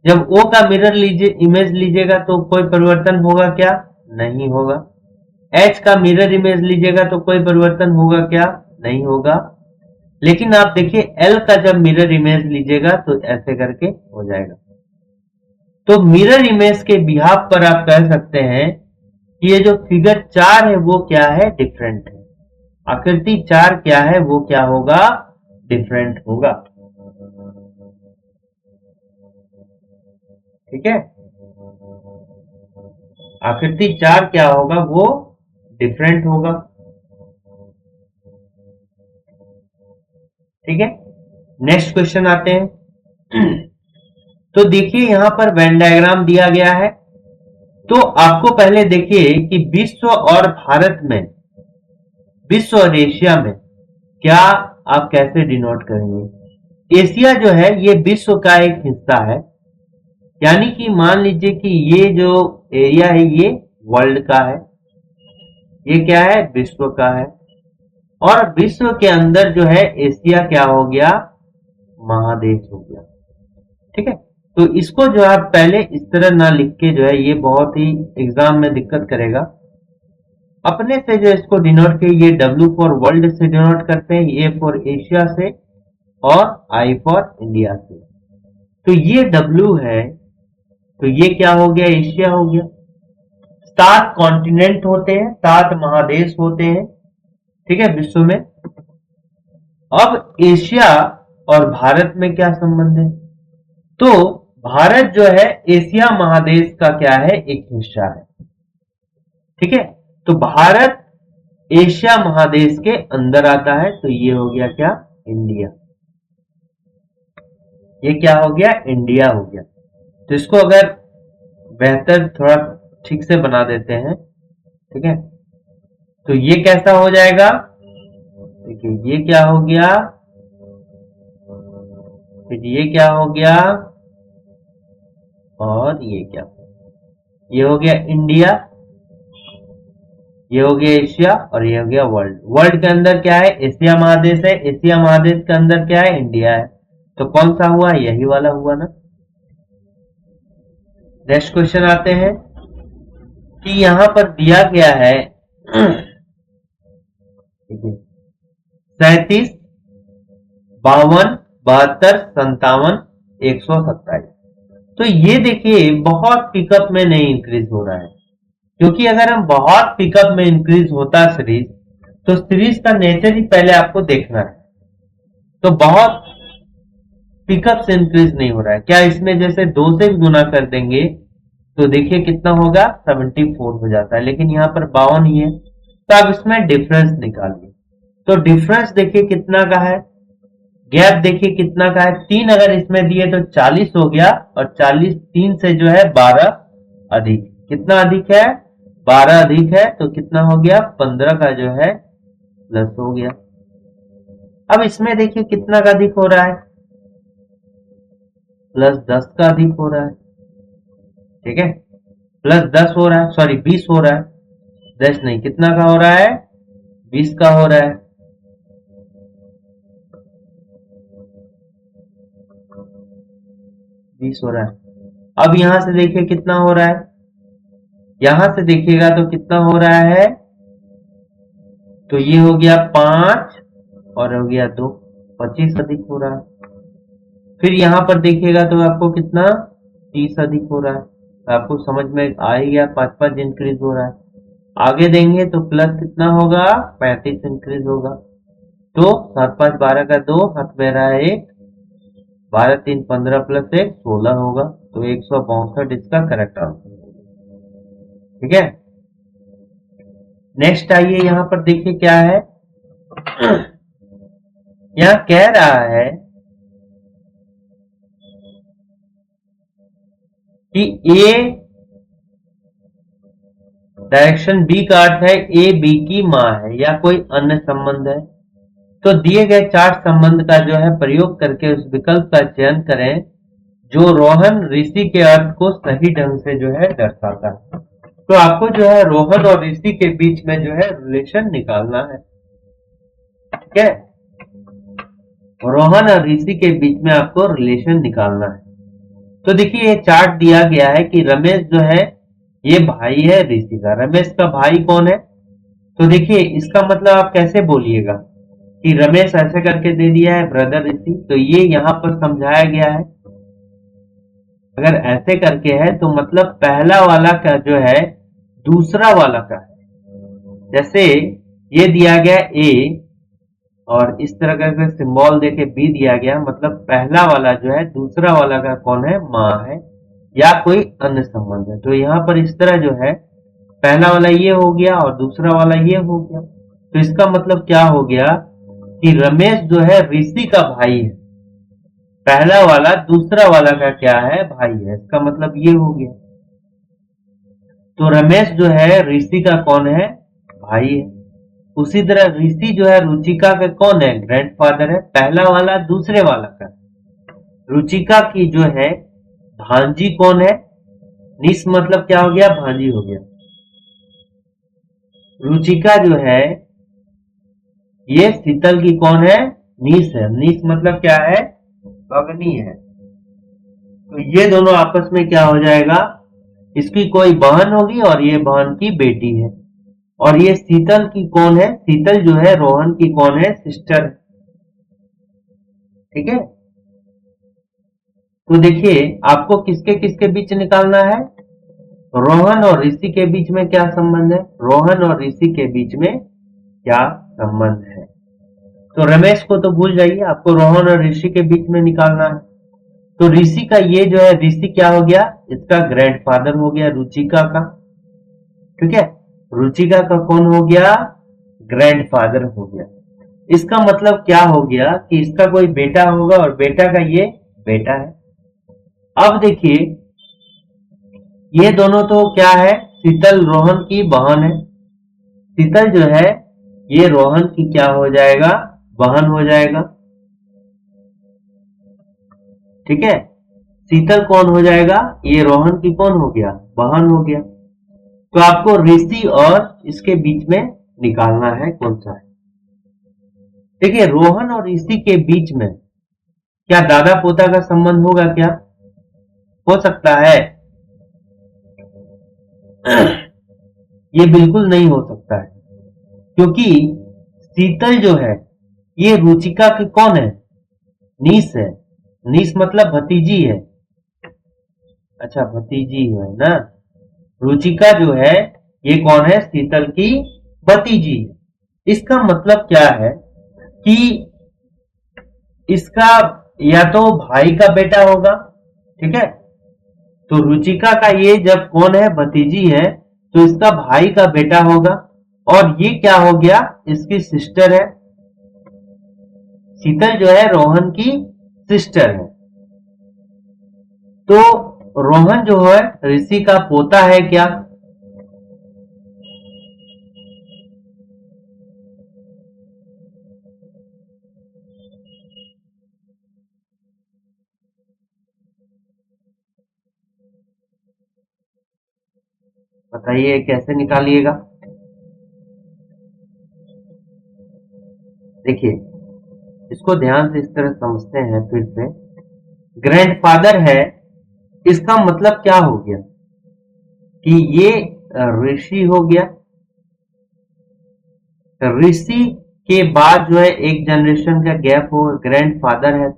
A: जब O का मिरर इमेज लीजिएगा तो कोई परिवर्तन होगा क्या? नहीं होगा। H का मिरर इमेज लीजिएगा तो कोई परिवर्तन होगा क्या? नहीं होगा। लेकिन आप देखिए L का जब मिरर इमेज लीजिएगा तो ऐसे करके हो जाएगा। तो मिरर इमेज के बिहाफ पर आप कह सकते हैं कि ये जो फिगर 4 है वो क्या है? डिफरेंट है। आकृति 4 क्या है? वो क्या होगा? डिफरेंट होगा। ठीक है, आकृति 4 क्या होगा? वो डिफरेंट होगा। ठीक है, नेक्स्ट क्वेश्चन आते हैं। तो देखिए यहां पर वेन डायग्राम दिया गया है। तो आपको पहले देखिए कि विश्व और भारत में, विश्व और एशिया में क्या आप कैसे डिनोट करेंगे? एशिया जो है ये विश्व का एक हिस्सा है, यानी कि मान लीजिए कि ये जो एरिया है ये वर्ल्ड का है, ये क्या है? विश्व का है। और विश्व के अंदर जो है एशिया क्या हो गया? महादेश हो गया। ठीक है, तो इसको जो आप पहले इस तरह ना लिख के जो है, ये बहुत ही एग्जाम में दिक्कत करेगा। अपने से जो इसको डिनोट के, ये W फॉर वर्ल्ड से डिनोट करते हैं, A फॉर एशिया से और I फॉर इंडिया से। तो ये W है, तो ये क्या हो गया? एशिया हो गया। 7 कॉन्टिनेंट होते हैं, 7 महादेश होते हैं, ठीक है, विश्व में। अब एशिया और भारत में क्या संबंध है? तो भारत जो है एशिया महादेश का क्या है? एक हिस्सा है। ठीक है, तो भारत एशिया महादेश के अंदर आता है, तो ये हो गया क्या? इंडिया। ये क्या हो गया? इंडिया हो गया। तो इसको अगर बेहतर थोड़ा ठीक से बना देते हैं, ठीक है, तो ये कैसा हो जाएगा? देखिए ये क्या हो गया, फिर ये क्या हो गया और ये क्या? ये हो गया इंडिया, ये हो गया एशिया और ये हो गया वर्ल्ड। वर्ल्ड के अंदर क्या है? एशिया महादेश है, एशिया महादेश के अंदर क्या है? इंडिया है। तो कौन सा हुआ? यही वाला हुआ ना। नेक्स्ट क्वेश्चन आते हैं कि यहां पर दिया गया है 37, 52, 72, 57, 127। तो ये देखिए बहुत पिकअप में नहीं इंक्रीज हो रहा है, क्योंकि अगर हम बहुत पिकअप में इंक्रीज होता सीरीज, तो सीरीज का नेचर ही पहले आपको देखना है। तो बहुत पिकअप से इंक्रीज नहीं हो रहा है। क्या इसमें जैसे 2 से भी गुना कर देंगे तो देखिए कितना होगा? 74 हो जाता है, लेकिन यहाँ पर 52 ही है। तो आप इसमें डिफरेंस निकालिए। तो डिफरेंस देखिए कितना का है, गैप देखिए कितना का है। 3 अगर इसमें दिए तो 40 हो गया, और 40 3 से जो है 12 अधिक। कितना अधिक है? 12 अधिक है, तो कितना हो गया? 15 का जो है प्लस हो गया। अब इसमें देखिए कितना का अधिक हो रहा है? प्लस 10 का अधिक हो रहा है। ठीक है, प्लस 10 हो रहा है, सॉरी 20 हो रहा है, 10 नहीं, कितना का हो रहा है? 20 का हो रहा है। बीस हो रहा है। अब यहां से देखिए कितना हो रहा है, यहां से देखिएगा तो कितना हो रहा है? तो ये हो गया 5 और हो गया 2, 25 अधिक हो रहा है। फिर यहां पर देखिएगा तो आपको कितना? 30 अधिक हो रहा है। तो आपको समझ में आ ही गया, 5 5 इंक्रीज हो रहा है। आगे देंगे तो प्लस कितना होगा, 35 इंक्रीज होगा। तो 7 5 12 का 2, हाथ में रहा 1, 12 3 15 प्लस 1 16 होगा। तो 162 इसका करेक्ट आंसर। ठीक है, नेक्स्ट आइए, यहां पर देखिए क्या है। यहां कह रहा है कि ए डायरेक्शन बी का अर्थ है ए बी की मां है या कोई अन्य संबंध है। तो दिए गए चार्ट संबंध का जो है प्रयोग करके उस विकल्प का चयन करें जो रोहन ऋषि के अर्थ को सही ढंग से जो है दर्शाता है। तो आपको जो है रोहन और ऋषि के बीच में जो है रिलेशन निकालना है। ठीक है, रोहन और ऋषि के बीच में आपको रिलेशन निकालना है। तो देखिए ये चार्ट दिया गया है कि रमेश जो है ये भाई है ऋषि का। रमेश का भाई कौन है? तो देखिए इसका मतलब आप कैसे बोलिएगा कि रमेश ऐसे करके दे दिया है ब्रदर ऋषि, तो ये यहां पर समझाया गया है। अगर ऐसे करके है तो मतलब पहला वाला का जो है दूसरा वाला का है। जैसे ये दिया गया ए और इस तरह का सिंबल देके बी दिया गया, मतलब पहला वाला जो है दूसरा वाला का कौन है, मां है या कोई अन्य संबंध है। तो यहां पर इस तरह जो है पहला वाला ये हो गया और दूसरा वाला ये हो गया। तो इसका मतलब क्या हो गया कि रमेश जो है ऋषि का भाई है। पहला वाला दूसरा वाला का क्या है, भाई है। इसका मतलब ये हो गया। तो रमेश जो है ऋषि का कौन है, भाई है। उसी तरह ऋषि जो है रुचिका का कौन है, ग्रैंडफादर है। पहला वाला दूसरे वाला का। रुचिका की जो है भांजी कौन है, निस मतलब क्या हो गया, भांजी हो गया। रुचिका जो है ये शीतल की कौन है, नीस है। नीस मतलब क्या है, भगनी है। तो ये दोनों आपस में क्या हो जाएगा, इसकी कोई बहन होगी और ये बहन की बेटी है। और ये शीतल की कौन है, शीतल जो है रोहन की कौन है, सिस्टर। ठीक है, तो देखिए आपको किसके किसके बीच निकालना है, रोहन और ऋषि के बीच में क्या संबंध है, रोहन और ऋषि के बीच में क्या संबंध है। तो रमेश को तो भूल जाइए, आपको रोहन और ऋषि के बीच में निकालना है। तो ऋषि का ये जो है ऋषि क्या हो गया, इसका ग्रैंडफादर हो गया रुचिका का। ठीक है, रुचिका का कौन हो गया, ग्रैंडफादर हो गया। इसका मतलब क्या हो गया कि इसका कोई बेटा होगा और बेटा का ये बेटा है। अब देखिए ये दोनों तो क्या है, शीतल रोहन की बहन है। शीतल जो है ये रोहन की क्या हो जाएगा, बहन हो जाएगा। ठीक है, शीतल कौन हो जाएगा, ये रोहन की कौन हो गया, बहन हो गया। तो आपको ऋषि और इसके बीच में निकालना है कौन सा है। देखिए रोहन और ऋषि के बीच में क्या दादा पोता का संबंध होगा, क्या हो सकता है? ये बिल्कुल नहीं हो सकता है, क्योंकि शीतल जो है ये रुचिका की कौन है, नीस है। नीस मतलब भतीजी है। अच्छा भतीजी है ना। रुचिका जो है ये कौन है, शीतल की भतीजी है। इसका मतलब क्या है कि इसका या तो भाई का बेटा होगा। ठीक है, तो रुचिका का ये जब कौन है, भतीजी है, तो इसका भाई का बेटा होगा। और ये क्या हो गया, इसकी सिस्टर है। शीतल जो है रोहन की सिस्टर है। तो रोहन जो है ऋषि का पोता है क्या, बताइए कैसे निकालिएगा। देखिए इसको ध्यान से इस तरह समझते हैं फिर से। ग्रैंडफादर है, इसका मतलब क्या हो गया कि ये ऋषि हो गया। ऋषि के बाद जो है एक जनरेशन का गैप हो, ग्रैंडफादर है।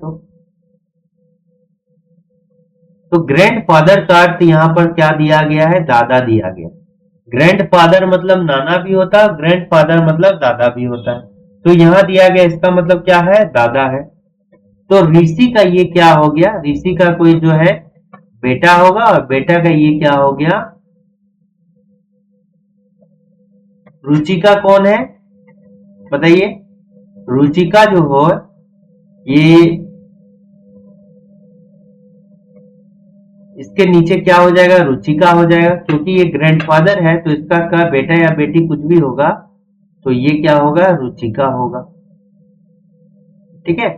A: तो ग्रैंडफादर का अर्थ यहां पर क्या दिया गया है, दादा दिया गया। ग्रैंडफादर मतलब नाना भी होता है, ग्रैंडफादर मतलब दादा भी होता है। तो यहां दिया गया इसका मतलब क्या है, दादा है। तो ऋषि का ये क्या हो गया, ऋषि का कोई जो है बेटा होगा, और बेटा का ये क्या हो गया, रुचिका कौन है बताइए। रुचिका जो हो ये इसके नीचे क्या हो जाएगा, रुचिका हो जाएगा, क्योंकि ये ग्रैंडफादर है तो इसका का बेटा या बेटी कुछ भी होगा तो ये क्या होगा, रुचिका होगा। ठीक है।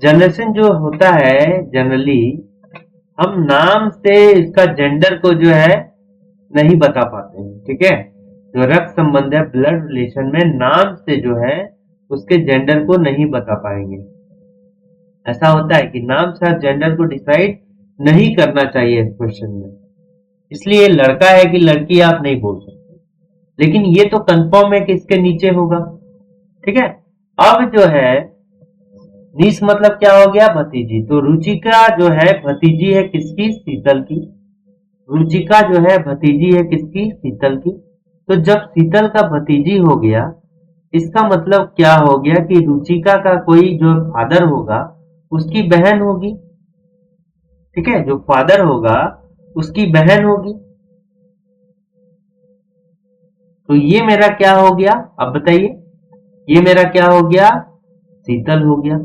A: जनरेशन जो होता है जनरली हम नाम से इसका जेंडर को जो है नहीं बता पाते हैं। ठीक है। जो रक्त संबंध है, ब्लड रिलेशन में नाम से जो है उसके जेंडर को नहीं बता पाएंगे। ऐसा होता है कि नाम से आप जेंडर को डिसाइड नहीं करना चाहिए इस क्वेश्चन में, इसलिए लड़का है कि लड़की आप नहीं बोल सकते, लेकिन ये तो कंफर्म है कि इसके नीचे होगा। ठीक है। अब जो है निस मतलब क्या हो गया, भतीजी। तो रुचिका जो है भतीजी है किसकी, शीतल की। रुचिका जो है भतीजी है किसकी, शीतल की। तो जब शीतल का भतीजी हो गया, इसका मतलब क्या हो गया कि रुचिका का कोई जो फादर होगा उसकी बहन होगी। ठीक है। जो फादर होगा उसकी बहन होगी। तो ये मेरा क्या हो गया, अब बताइए, ये मेरा क्या हो गया, शीतल हो गया।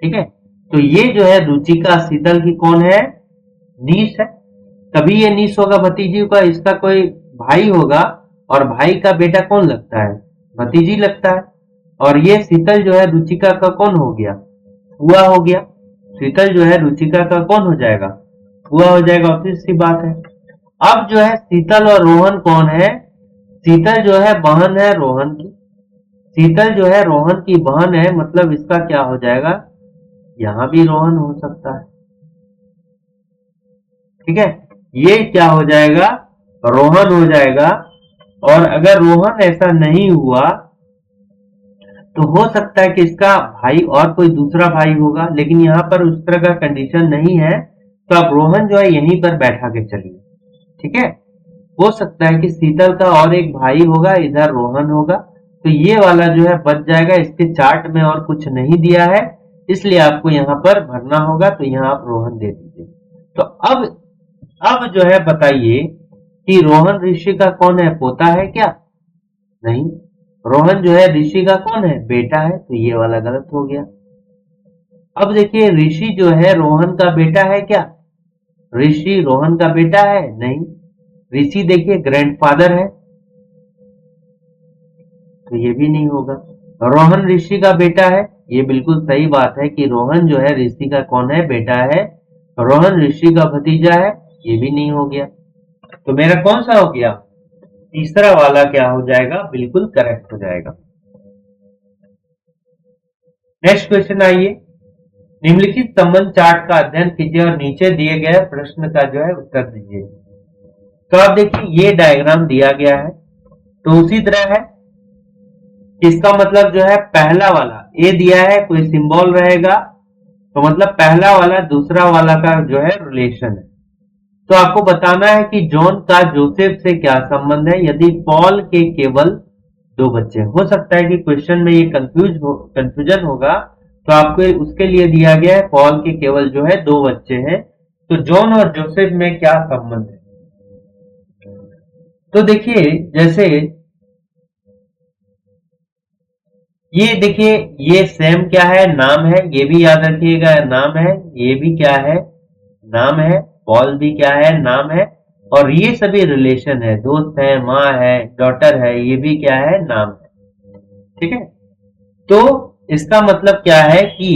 A: ठीक है। तो ये जो है रुचिका शीतल की कौन है, नीस है। तभी ये नीस होगा भतीजी का, इसका कोई भाई होगा और भाई का बेटा कौन लगता है, भतीजी लगता है। और ये शीतल जो है रुचिका का कौन हो गया, फुआ हो गया। शीतल जो है रुचिका का कौन हो जाएगा, फुआ हो जाएगा। ऑब्वियस सी बात है। अब जो है शीतल और रोहन कौन है, शीतल जो है बहन है रोहन की। शीतल जो है रोहन की बहन है, मतलब इसका क्या हो जाएगा, यहां भी रोहन हो सकता है। ठीक है। ये क्या हो जाएगा, रोहन हो जाएगा। और अगर रोहन ऐसा नहीं हुआ तो हो सकता है कि इसका भाई और कोई दूसरा भाई होगा, लेकिन यहां पर उस तरह का कंडीशन नहीं है। तो अब रोहन जो है यहीं पर बैठा के चलिए। ठीक है। हो सकता है कि शीतल का और एक भाई होगा, इधर रोहन होगा, तो ये वाला जो है बच जाएगा। इसके चार्ट में और कुछ नहीं दिया है, इसलिए आपको यहाँ पर भरना होगा, तो यहाँ आप रोहन दे दीजिए। तो अब जो है बताइए कि रोहन ऋषि का कौन है, पोता है क्या, नहीं। रोहन जो है ऋषि का कौन है, बेटा है, तो ये वाला गलत हो गया। अब देखिए ऋषि जो है रोहन का बेटा है क्या, ऋषि रोहन का बेटा है, नहीं। ऋषि देखिए ग्रैंडफादर है, तो ये भी नहीं होगा। रोहन ऋषि का बेटा है, ये बिल्कुल सही बात है कि रोहन जो है ऋषि का कौन है, बेटा है। रोहन ऋषि का भतीजा है, ये भी नहीं हो गया। तो मेरा कौन सा हो गया, तीसरा वाला क्या हो जाएगा, बिल्कुल करेक्ट हो जाएगा। नेक्स्ट क्वेश्चन आइए। निम्नलिखित संबंध चार्ट का अध्ययन कीजिए और नीचे दिए गए प्रश्न का जो है उत्तर दीजिए। तो आप देखिए ये डायग्राम दिया गया है, तो उसी तरह है। इसका मतलब जो है पहला वाला ए दिया है, कोई सिंबल रहेगा, तो मतलब पहला वाला दूसरा वाला का जो है रिलेशन है। तो आपको बताना है कि जॉन का जोसेफ से क्या संबंध है, यदि पॉल के केवल 2 बच्चे। हो सकता है कि क्वेश्चन में ये कंफ्यूजन होगा, तो आपको उसके लिए दिया गया है पॉल के केवल जो है 2 बच्चे हैं, तो जॉन और जोसेफ में क्या संबंध है। तो देखिए जैसे ये देखिए, ये सेम क्या है, नाम है, ये भी याद रखिएगा नाम है, ये भी क्या है, नाम है, पॉल भी क्या है, नाम है, और ये सभी रिलेशन है, दोस्त है, माँ है, डॉटर है, ये भी क्या है, नाम है। ठीक है। तो इसका मतलब क्या है कि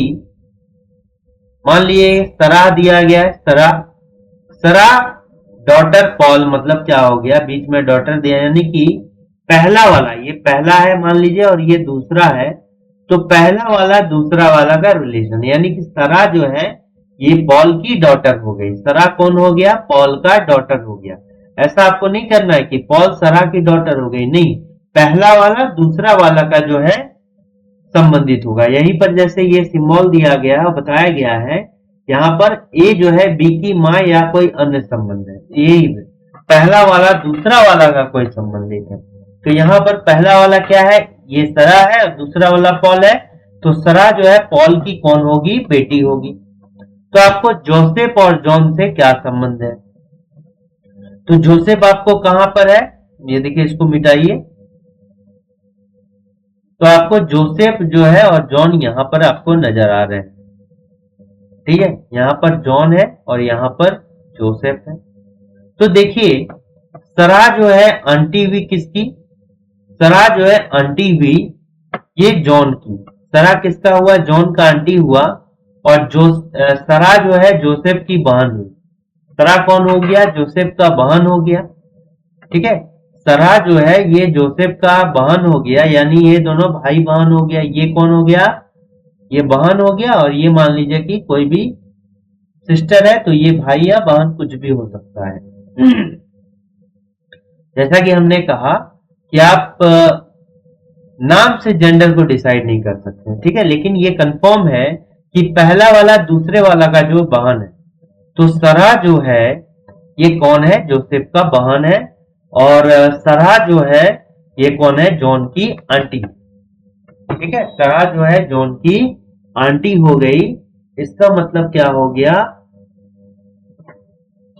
A: मान लिए सराह दिया गया है, सराह डॉटर पॉल, मतलब क्या हो गया, बीच में डॉटर दिया, यानी कि पहला वाला, ये पहला है मान लीजिए और ये दूसरा है, तो पहला वाला दूसरा वाला का रिलेशन, यानी कि सरा जो है ये पॉल की डॉटर हो गई। सरा कौन हो गया, पॉल का डॉटर हो गया। ऐसा आपको नहीं करना है कि पॉल सरा की डॉटर हो गई, नहीं, पहला वाला दूसरा वाला का जो है संबंधित होगा। यहीं पर जैसे ये सिंबल दिया गया और बताया गया है, यहाँ पर ए जो है बी की माँ या कोई अन्य संबंध है, यही पहला वाला दूसरा वाला का कोई संबंधित है। तो यहाँ पर पहला वाला क्या है, ये सरा है और दूसरा वाला पॉल है। तो सरा जो है पॉल की कौन होगी, बेटी होगी। तो आपको जोसेफ और जॉन से क्या संबंध है, तो जोसेफ आपको कहां पर है, ये देखिए इसको मिटाइए, तो आपको जोसेफ जो है और जॉन यहां पर आपको नजर आ रहे हैं। ठीक है, यहां पर जॉन है और यहां पर जोसेफ है। तो देखिए सरा जो है आंटी हुई किसकी, सरा जो है आंटी हुई ये जॉन की। सरा किसका हुआ, जॉन का आंटी हुआ। और सरा जो है जोसेफ की बहन हुई। सरा कौन हो गया, जोसेफ का बहन हो गया। ठीक है, सरा जो है ये जोसेफ का बहन हो गया, यानी ये दोनों भाई बहन हो गया। ये कौन हो गया, ये बहन हो गया। और ये मान लीजिए कि कोई भी सिस्टर है, तो ये भाई या बहन कुछ भी हो सकता है। जैसा कि हमने कहा कि आप नाम से जेंडर को डिसाइड नहीं कर सकते, ठीक है, लेकिन ये कंफर्म है कि पहला वाला दूसरे वाला का जो बहन है, तो सरा जो है ये कौन है, जोसेफ का बहन है। और सरा जो है ये कौन है, जॉन की आंटी। ठीक है, सरा जो है जॉन की आंटी हो गई। इसका मतलब क्या हो गया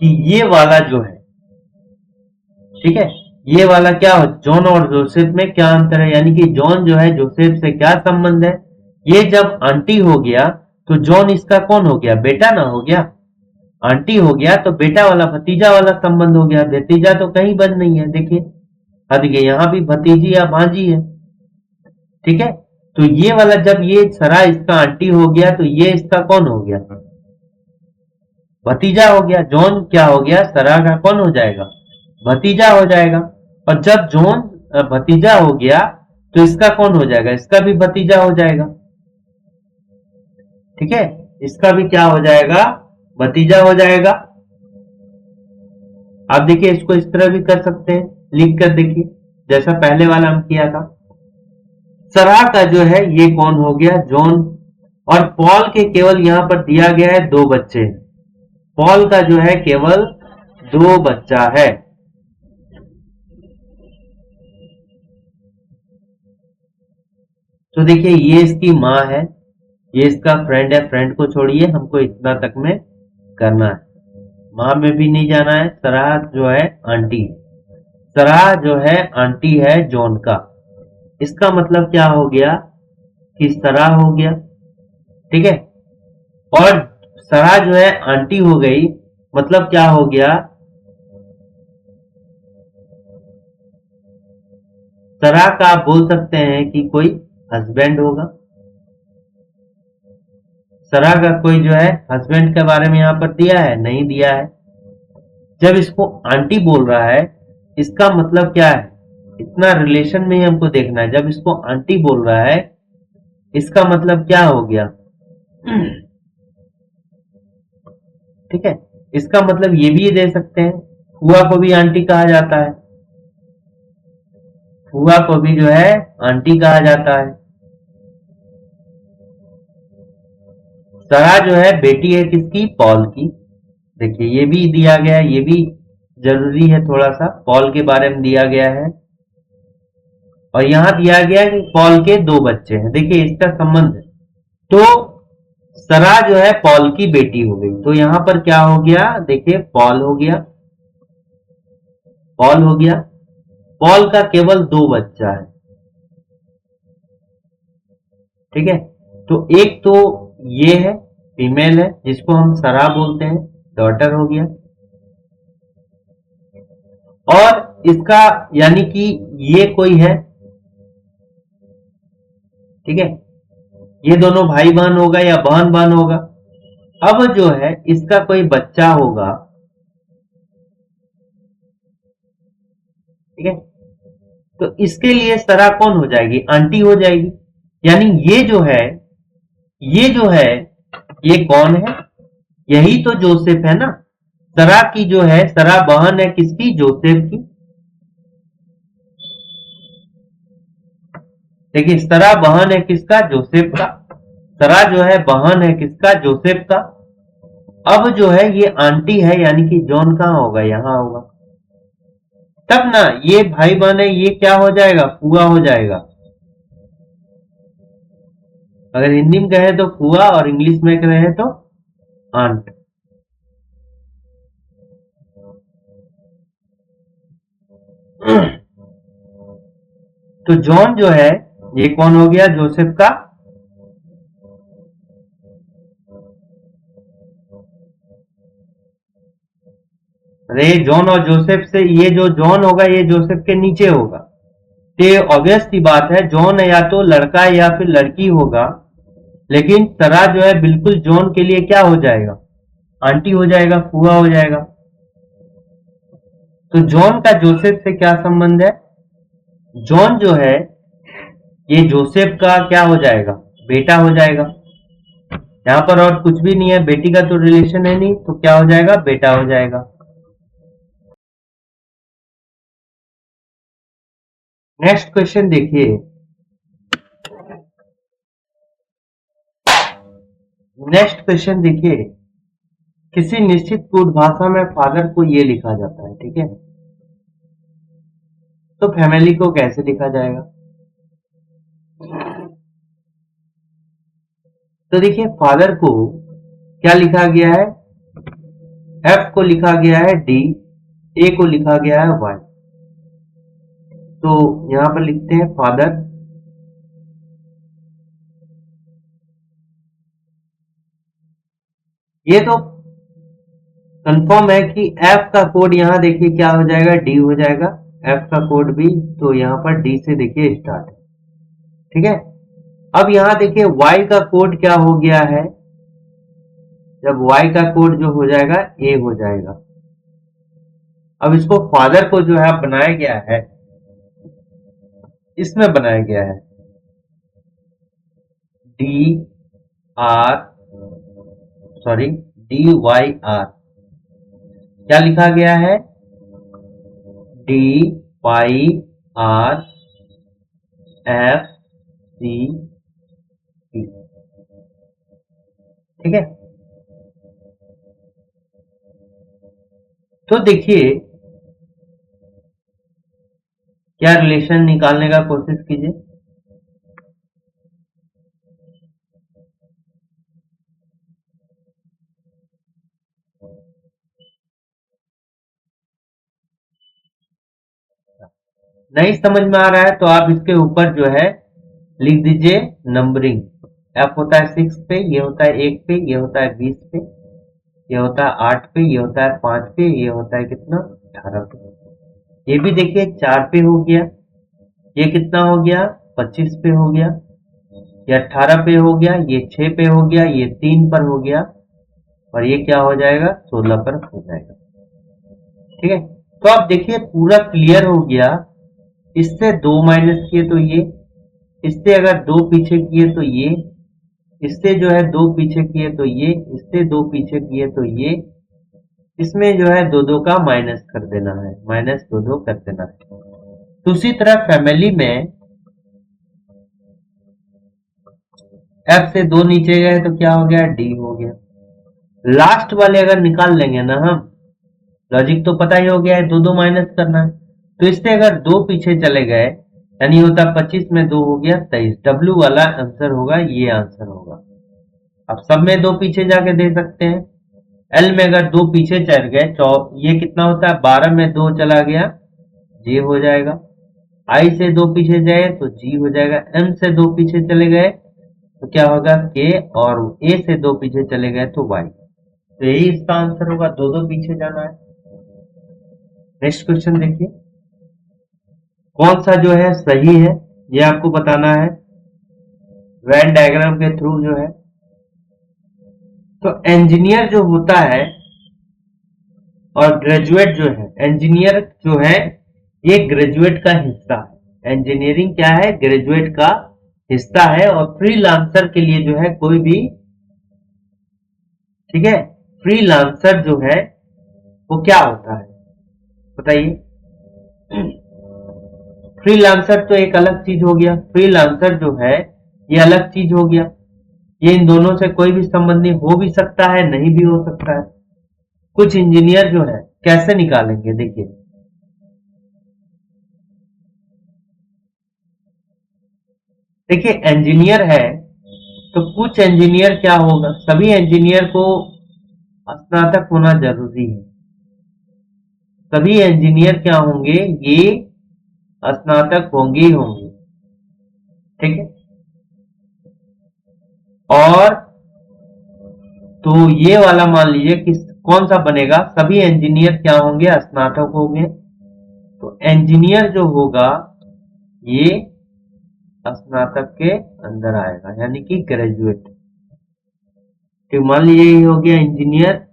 A: कि ये वाला जो है, ठीक है, ये वाला क्या हो, जॉन और जोसेफ में क्या अंतर है, यानी कि जॉन जो है जोसेफ से क्या संबंध है। ये जब आंटी हो गया तो जॉन इसका कौन हो गया, बेटा ना हो गया। आंटी हो गया तो बेटा वाला भतीजा वाला संबंध हो गया। भतीजा तो कहीं बंद नहीं है, देखिए देखिए यहां भी भतीजी या भांजी है। ठीक है, तो ये वाला जब ये सरा इसका आंटी हो गया तो ये इसका कौन हो गया, भतीजा हो गया। जॉन क्या हो गया, सरा का कौन हो जाएगा, भतीजा हो जाएगा। और जब जॉन भतीजा हो गया तो इसका कौन हो जाएगा, इसका भी भतीजा हो जाएगा। ठीक है, इसका भी क्या हो जाएगा, भतीजा हो जाएगा। आप देखिए इसको इस तरह भी कर सकते हैं, लिख कर देखिए जैसा पहले वाला हम किया था। सरा का जो है ये कौन हो गया, जॉन। और पॉल के केवल यहां पर दिया गया है 2 बच्चे। पॉल का जो है केवल 2 बच्चा है। तो देखिए ये इसकी माँ है, ये इसका फ्रेंड है। फ्रेंड को छोड़िए, हमको इतना तक में करना है, माँ में भी नहीं जाना है। सरा जो है आंटी, सरा जो है आंटी है जॉन का। इसका मतलब क्या हो गया कि सरा हो गया। ठीक है, और सरा जो है आंटी हो गई, मतलब क्या हो गया, सरा का आप बोल सकते हैं कि कोई हस्बैंड होगा। सरा का कोई जो है हस्बैंड के बारे में यहां पर दिया है, नहीं दिया है। जब इसको आंटी बोल रहा है इसका मतलब क्या है, इतना रिलेशन में ही हमको देखना है। जब इसको आंटी बोल रहा है इसका मतलब क्या हो गया, ठीक है, इसका मतलब ये भी दे सकते हैं, फुआ को भी आंटी कहा जाता है, फुआ को भी जो है आंटी कहा जाता है। सरा जो है बेटी है किसकी, पॉल की। देखिए ये भी दिया गया है, ये भी जरूरी है थोड़ा सा, पॉल के बारे में दिया गया है। और यहां दिया गया है कि पॉल के 2 बच्चे हैं। देखिए इसका संबंध है, तो सरा जो है पॉल की बेटी हो गई। तो यहां पर क्या हो गया, देखिए पॉल हो गया, पॉल हो गया। पॉल का केवल 2 बच्चा है। ठीक है, तो एक तो ये है, फीमेल है, जिसको हम सरा बोलते हैं, डॉटर हो गया। और इसका यानी कि ये कोई है, ठीक है, ये दोनों भाई बहन होगा या बहन बहन होगा। अब जो है इसका कोई बच्चा होगा, ठीक है, तो इसके लिए सरा कौन हो जाएगी, आंटी हो जाएगी। यानी ये जो है, ये जो है ये कौन है, यही तो जोसेफ है ना। सरा की जो है, सरा बहन है किसकी, जोसेफ की। देखिए सरा बहन है किसका? जोसेफ का। सरा जो है बहन है किसका? जोसेफ का। अब जो है ये आंटी है, यानी कि जॉन कहाँ होगा? यहां होगा। तब ना ये भाई बहन है, ये क्या हो जाएगा? फुआ हो जाएगा। अगर हिंदी में कहे तो फुआ और इंग्लिश में कहे तो आंट। तो जॉन जो है ये कौन हो गया? जोसेफ का। अरे जॉन और जोसेफ से ये जो जॉन होगा ये जोसेफ के नीचे होगा। तो ये ऑब्वियस सी बात है, जॉन या तो लड़का या फिर लड़की होगा। लेकिन सरा जो है बिल्कुल जॉन के लिए क्या हो जाएगा? आंटी हो जाएगा, फुआ हो जाएगा। तो जॉन का जोसेफ से क्या संबंध है? जॉन जो है ये जोसेफ का क्या हो जाएगा? बेटा हो जाएगा। यहां पर और कुछ भी नहीं है, बेटी का तो रिलेशन है नहीं, तो क्या हो जाएगा? बेटा हो जाएगा। नेक्स्ट क्वेश्चन देखिए। नेक्स्ट क्वेश्चन देखिए। किसी निश्चित कोड भाषा में फादर को ये लिखा जाता है, ठीक है? तो फैमिली को कैसे लिखा जाएगा? तो देखिए फादर को क्या लिखा गया है? एफ को लिखा गया है डी, ए को लिखा गया है वाई। तो यहां पर लिखते हैं फादर। ये तो कंफर्म है कि एफ का कोड यहां देखिए क्या हो जाएगा? डी हो जाएगा। एफ का कोड भी तो यहां पर डी से देखिए स्टार्ट है, ठीक है? अब यहां देखिए वाई का कोड क्या हो गया है? जब वाई का कोड जो हो जाएगा ए हो जाएगा। अब इसको फादर को जो है बनाया गया है, इसमें बनाया गया है D R, sorry D Y R. क्या लिखा गया है? D Y R F C T, ठीक है? तो देखिए क्या रिलेशन निकालने का कोशिश कीजिए। नहीं समझ में आ रहा है तो आप इसके ऊपर जो है लिख दीजिए नंबरिंग। एफ होता है 6 पे, ये होता है 1 पे, ये होता है 20 पे, ये होता है 8 पे, ये होता है 5 पे, ये होता है कितना? 18 पे। ये भी देखिए 4 पे हो गया, ये कितना हो गया? 25 पे हो गया, ये 18 पे हो गया, ये 6 पे हो गया, ये 3 पर हो गया, और ये क्या हो जाएगा? 16 पर हो जाएगा, ठीक है? तो आप देखिए पूरा क्लियर हो गया। इससे 2 माइनस किए तो ये, इससे अगर 2 पीछे किए तो ये, इससे जो है 2 पीछे किए तो ये, इससे 2 पीछे किए तो ये, इसमें जो है 2 का माइनस कर देना है, माइनस 2 कर देना है। तो उसी तरह फैमिली में एफ से 2 नीचे गए तो क्या हो गया? डी हो गया। लास्ट वाले अगर निकाल लेंगे ना हम, लॉजिक तो पता ही हो गया है, 2 माइनस करना है। तो इससे अगर 2 पीछे चले गए, यानी होता 25 में 2 हो गया 23। डब्ल्यू वाला आंसर होगा, ये आंसर होगा। अब सब में 2 पीछे जाके दे सकते हैं। एल में अगर 2 पीछे चल गए, ये कितना होता है? 12 में 2 चला गया, जे हो जाएगा। आई से 2 पीछे जाए तो जी हो जाएगा। एम से 2 पीछे चले गए तो क्या होगा? के। और ए से 2 पीछे चले गए तो वाई। तो यही इसका आंसर होगा, 2 पीछे जाना है। नेक्स्ट क्वेश्चन देखिए। कौन सा जो है सही है ये आपको बताना है वेन डायग्राम के थ्रू जो है। तो इंजीनियर जो होता है और ग्रेजुएट जो है, इंजीनियर जो है ये ग्रेजुएट का हिस्सा है। इंजीनियरिंग क्या है? ग्रेजुएट का हिस्सा है। और फ्रीलांसर के लिए जो है कोई भी, ठीक है, फ्रीलांसर जो है वो क्या होता है बताइए? फ्रीलांसर तो एक अलग चीज हो गया, फ्रीलांसर जो है ये अलग चीज हो गया। ये इन दोनों से कोई भी संबंधी हो भी सकता है, नहीं भी हो सकता है। कुछ इंजीनियर जो है कैसे निकालेंगे, देखिए देखिए इंजीनियर है तो कुछ इंजीनियर क्या होगा, सभी इंजीनियर को स्नातक होना जरूरी है। सभी इंजीनियर क्या होंगे, ये स्नातक होंगे ही होंगे, ठीक है। और तो ये वाला मान लीजिए कि कौन सा बनेगा, सभी इंजीनियर क्या होंगे, स्नातक होंगे। तो इंजीनियर जो होगा ये स्नातक के अंदर आएगा, यानी कि ग्रेजुएट। तो मान लीजिए ये हो गया इंजीनियर,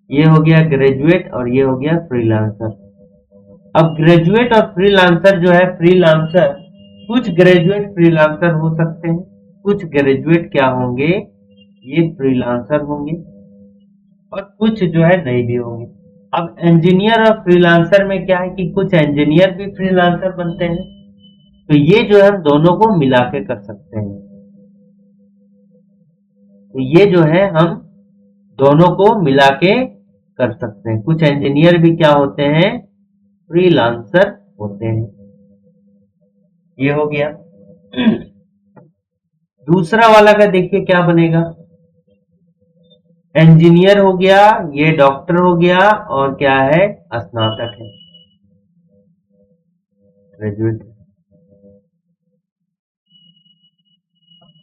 A: ये हो गया ग्रेजुएट और ये हो गया फ्रीलांसर। अब ग्रेजुएट और फ्रीलांसर जो है, फ्रीलांसर कुछ ग्रेजुएट फ्रीलांसर हो सकते हैं, कुछ ग्रेजुएट क्या होंगे, ये फ्रीलांसर होंगे, और कुछ जो है नहीं भी होंगे। अब इंजीनियर और फ्रीलांसर में क्या है कि कुछ इंजीनियर भी फ्रीलांसर बनते हैं, तो ये जो है हम दोनों को मिला के कर सकते हैं। तो ये जो है हम दोनों को मिला के कर सकते हैं। कुछ इंजीनियर भी क्या होते हैं, फ्रीलांसर होते हैं। ये हो गया। दूसरा वाला का देखिए क्या बनेगा, इंजीनियर हो गया, ये डॉक्टर हो गया, और क्या है, स्नातक है, ग्रेजुएट।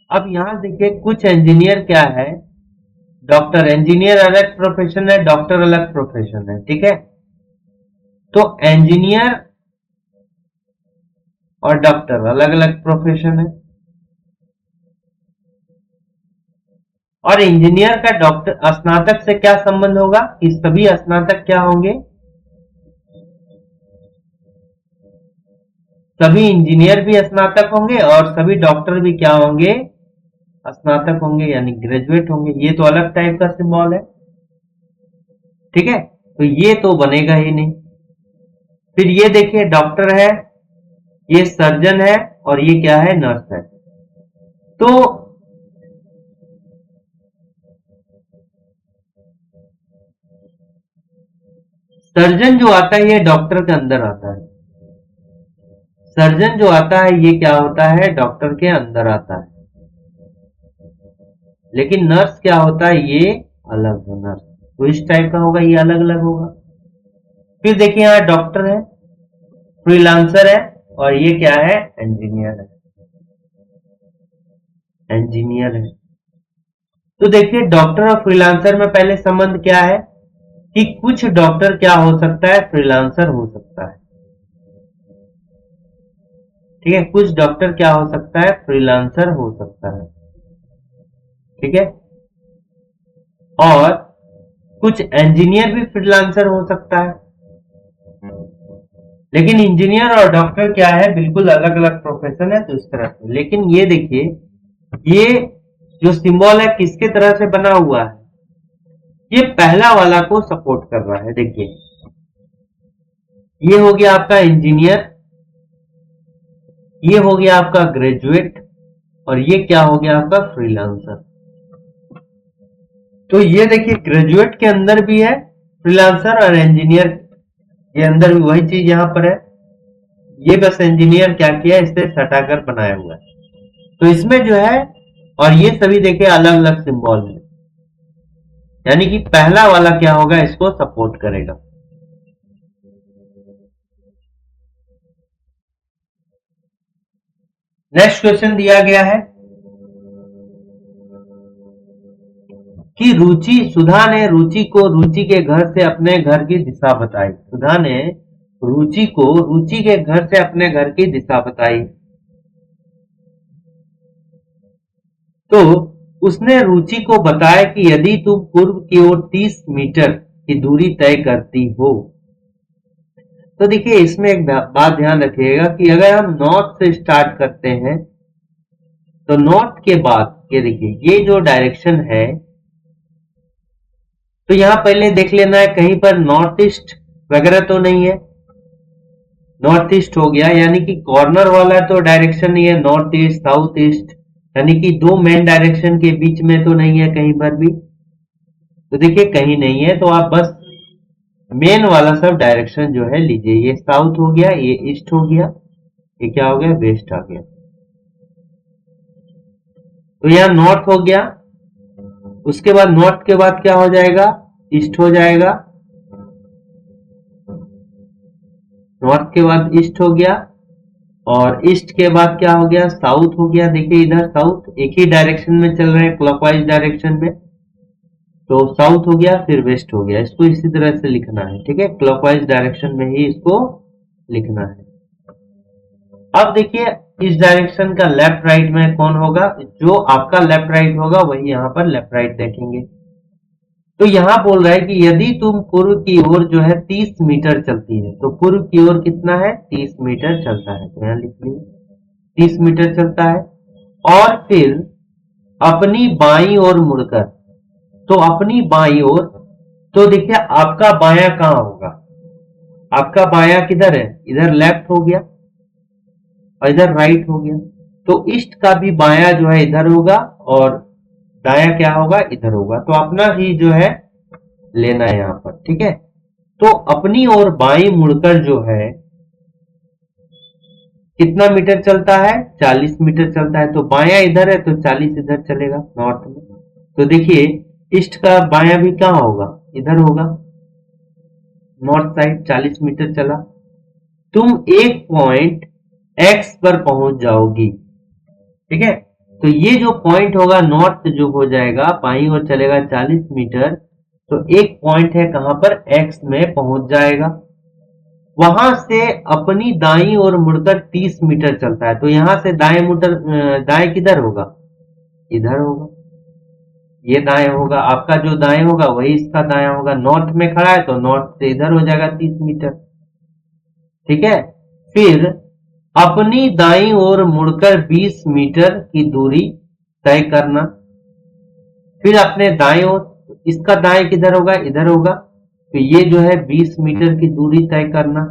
A: अब यहां देखिए कुछ इंजीनियर क्या है, डॉक्टर, इंजीनियर अलग प्रोफेशन है, डॉक्टर अलग प्रोफेशन है, ठीक है। तो इंजीनियर और डॉक्टर अलग अलग प्रोफेशन है, और इंजीनियर का डॉक्टर स्नातक से क्या संबंध होगा कि सभी स्नातक क्या होंगे, सभी इंजीनियर भी स्नातक होंगे और सभी डॉक्टर भी क्या होंगे, स्नातक होंगे, यानी ग्रेजुएट होंगे। ये तो अलग टाइप का सिंबल है, ठीक है। तो ये तो बनेगा ही नहीं। फिर ये देखिए डॉक्टर है, ये सर्जन है, और ये क्या है, नर्स है। तो सर्जन जो आता है ये डॉक्टर के अंदर आता है, सर्जन जो आता है ये क्या होता है, डॉक्टर के अंदर आता है। लेकिन नर्स क्या होता है, ये अलग है, नर्स तो इस टाइप का होगा, ये अलग अलग होगा। फिर देखिए यहाँ डॉक्टर है, फ्रीलांसर है, और ये क्या है, इंजीनियर है, इंजीनियर है। तो देखिए डॉक्टर और फ्रीलांसर में पहले संबंध क्या है कि कुछ डॉक्टर क्या हो सकता है, फ्रीलांसर हो सकता है, ठीक है। कुछ डॉक्टर क्या हो सकता है, फ्रीलांसर हो सकता है, ठीक है। और कुछ इंजीनियर भी फ्रीलांसर हो सकता है। लेकिन इंजीनियर और डॉक्टर क्या है, बिल्कुल अलग अलग प्रोफेशन है, तो इस तरह से। लेकिन ये देखिए ये जो सिंबल है किसके तरह से बना हुआ है, ये पहला वाला को सपोर्ट कर रहा है। देखिए ये हो गया आपका इंजीनियर, ये हो गया आपका ग्रेजुएट, और ये क्या हो गया आपका फ्रीलांसर। तो ये देखिए ग्रेजुएट के अंदर भी है फ्रीलांसर, और इंजीनियर के अंदर भी वही चीज यहां पर है। ये बस इंजीनियर क्या किया, इसे सटाकर बनाया हुआ है। तो इसमें जो है, और ये सभी देखिए अलग अलग सिंबल है, यानी कि पहला वाला क्या होगा, इसको सपोर्ट करेगा। नेक्स्ट क्वेश्चन दिया गया है कि सुधा ने रुचि को रुचि के घर से अपने घर की दिशा बताई। सुधा ने रुचि को रुचि के घर से अपने घर की दिशा बताई। तो उसने रुचि को बताया कि यदि तुम पूर्व की ओर 30 मीटर की दूरी तय करती हो। तो देखिए इसमें एक बात ध्यान रखिएगा कि अगर हम नॉर्थ से स्टार्ट करते हैं तो नॉर्थ के बाद ये देखिए ये जो डायरेक्शन है, तो यहां पहले देख लेना है कहीं पर नॉर्थ ईस्ट वगैरह तो नहीं है, नॉर्थ ईस्ट हो गया, यानी कि कॉर्नर वाला तो डायरेक्शन नहीं है, नॉर्थ ईस्ट साउथ ईस्ट, यानी कि दो मेन डायरेक्शन के बीच में तो नहीं है कहीं पर भी। तो देखिए कहीं नहीं है, तो आप बस मेन वाला सब डायरेक्शन जो है लीजिए। ये साउथ हो गया, ये ईस्ट हो गया, ये क्या हो गया, वेस्ट आ गया। तो यहाँ नॉर्थ हो गया, उसके बाद नॉर्थ के बाद क्या हो जाएगा, ईस्ट हो जाएगा, नॉर्थ के बाद ईस्ट हो गया, और ईस्ट के बाद क्या हो गया, साउथ हो गया। देखिए इधर साउथ एक ही डायरेक्शन में चल रहे हैं, क्लॉकवाइज डायरेक्शन में, तो साउथ हो गया, फिर वेस्ट हो गया। इसको इसी तरह से लिखना है, ठीक है, क्लॉकवाइज डायरेक्शन में ही इसको लिखना है। अब देखिए इस डायरेक्शन का लेफ्ट राइट में कौन होगा, जो आपका लेफ्ट राइट होगा वही यहाँ पर लेफ्ट राइट देखेंगे। तो यहां बोल रहा है कि यदि तुम पूर्व की ओर जो है 30 मीटर चलती है, तो पूर्व की ओर कितना है, 30 मीटर चलता है, तो यहां लिख लीजिए 30 मीटर चलता है। और फिर अपनी बाईं ओर मुड़कर, तो अपनी बाईं ओर, तो देखिए आपका बायां कहां होगा, आपका बायां किधर है, इधर लेफ्ट हो गया और इधर राइट हो गया। तो ईस्ट का भी बायां जो है इधर होगा और दायां क्या होगा, इधर होगा। तो अपना ही जो है लेना है यहां पर, ठीक है। तो अपनी ओर बाईं मुड़कर जो है कितना मीटर चलता है, 40 मीटर चलता है। तो बायां इधर है तो 40 इधर चलेगा नॉर्थ में। तो देखिए ईस्ट का बायां भी कहां होगा, इधर होगा, नॉर्थ साइड 40 मीटर चला। तुम एक पॉइंट एक्स पर पहुंच जाओगी, ठीक है। तो ये जो पॉइंट होगा नॉर्थ जो हो जाएगा, बाईं ओर चलेगा 40 मीटर, तो एक पॉइंट है कहां पर, एक्स में पहुंच जाएगा। वहां से अपनी दाईं ओर मुड़कर 30 मीटर चलता है। तो यहां से दाएं किधर होगा, इधर होगा, ये दाएं होगा, आपका जो दाएं होगा वही इसका दायां होगा। नॉर्थ में खड़ा है तो नॉर्थ से इधर हो जाएगा 30 मीटर, ठीक है। फिर अपनी दाईं ओर मुड़कर 20 मीटर की दूरी तय करना। फिर अपने दाएं ओर, इसका दाएं किधर होगा, इधर होगा, तो ये जो है 20 मीटर की दूरी तय करना।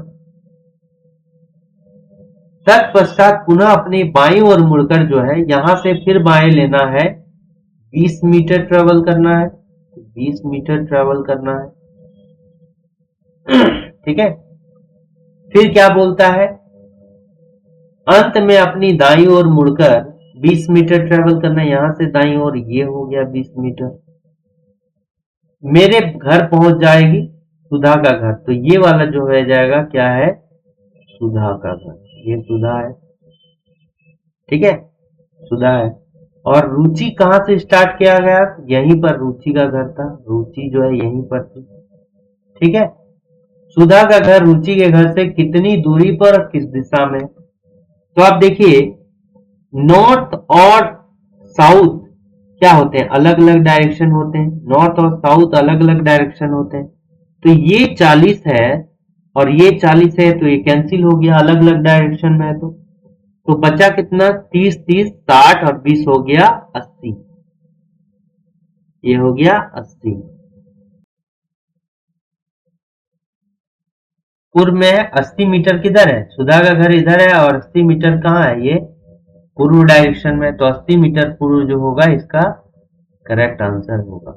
A: तत्पश्चात पुनः अपनी बाईं ओर मुड़कर जो है यहां से फिर बाएं लेना है, 20 मीटर ट्रेवल करना है, 20 मीटर ट्रेवल करना है, ठीक है। फिर क्या बोलता है, अंत में अपनी दाईं ओर मुड़कर 20 मीटर ट्रेवल करना है, यहां से दाईं ओर, ये हो गया 20 मीटर। मेरे घर पहुंच जाएगी सुधा का घर, तो ये वाला जो हो जाएगा क्या है, सुधा का घर, ये सुधा है, ठीक है, सुधा है। और रुचि कहां से स्टार्ट किया गया, यहीं पर रुचि का घर था, रुचि जो है यहीं पर थी, ठीक है। सुधा का घर रुचि के घर से कितनी दूरी पर, किस दिशा में। तो आप देखिए नॉर्थ और साउथ क्या होते हैं, अलग अलग डायरेक्शन होते हैं, नॉर्थ और साउथ अलग अलग डायरेक्शन होते हैं। तो ये 40 है और ये 40 है, तो ये कैंसिल हो गया, अलग अलग डायरेक्शन में है। तो बचा कितना, 30 30 60 और 20 हो गया 80, ये हो गया 80। पूर्व में है, 80 मीटर किधर है, सुधा का घर इधर है, और 80 मीटर कहाँ है, ये पूर्व डायरेक्शन में। तो 80 मीटर पूर्व जो होगा इसका करेक्ट आंसर होगा।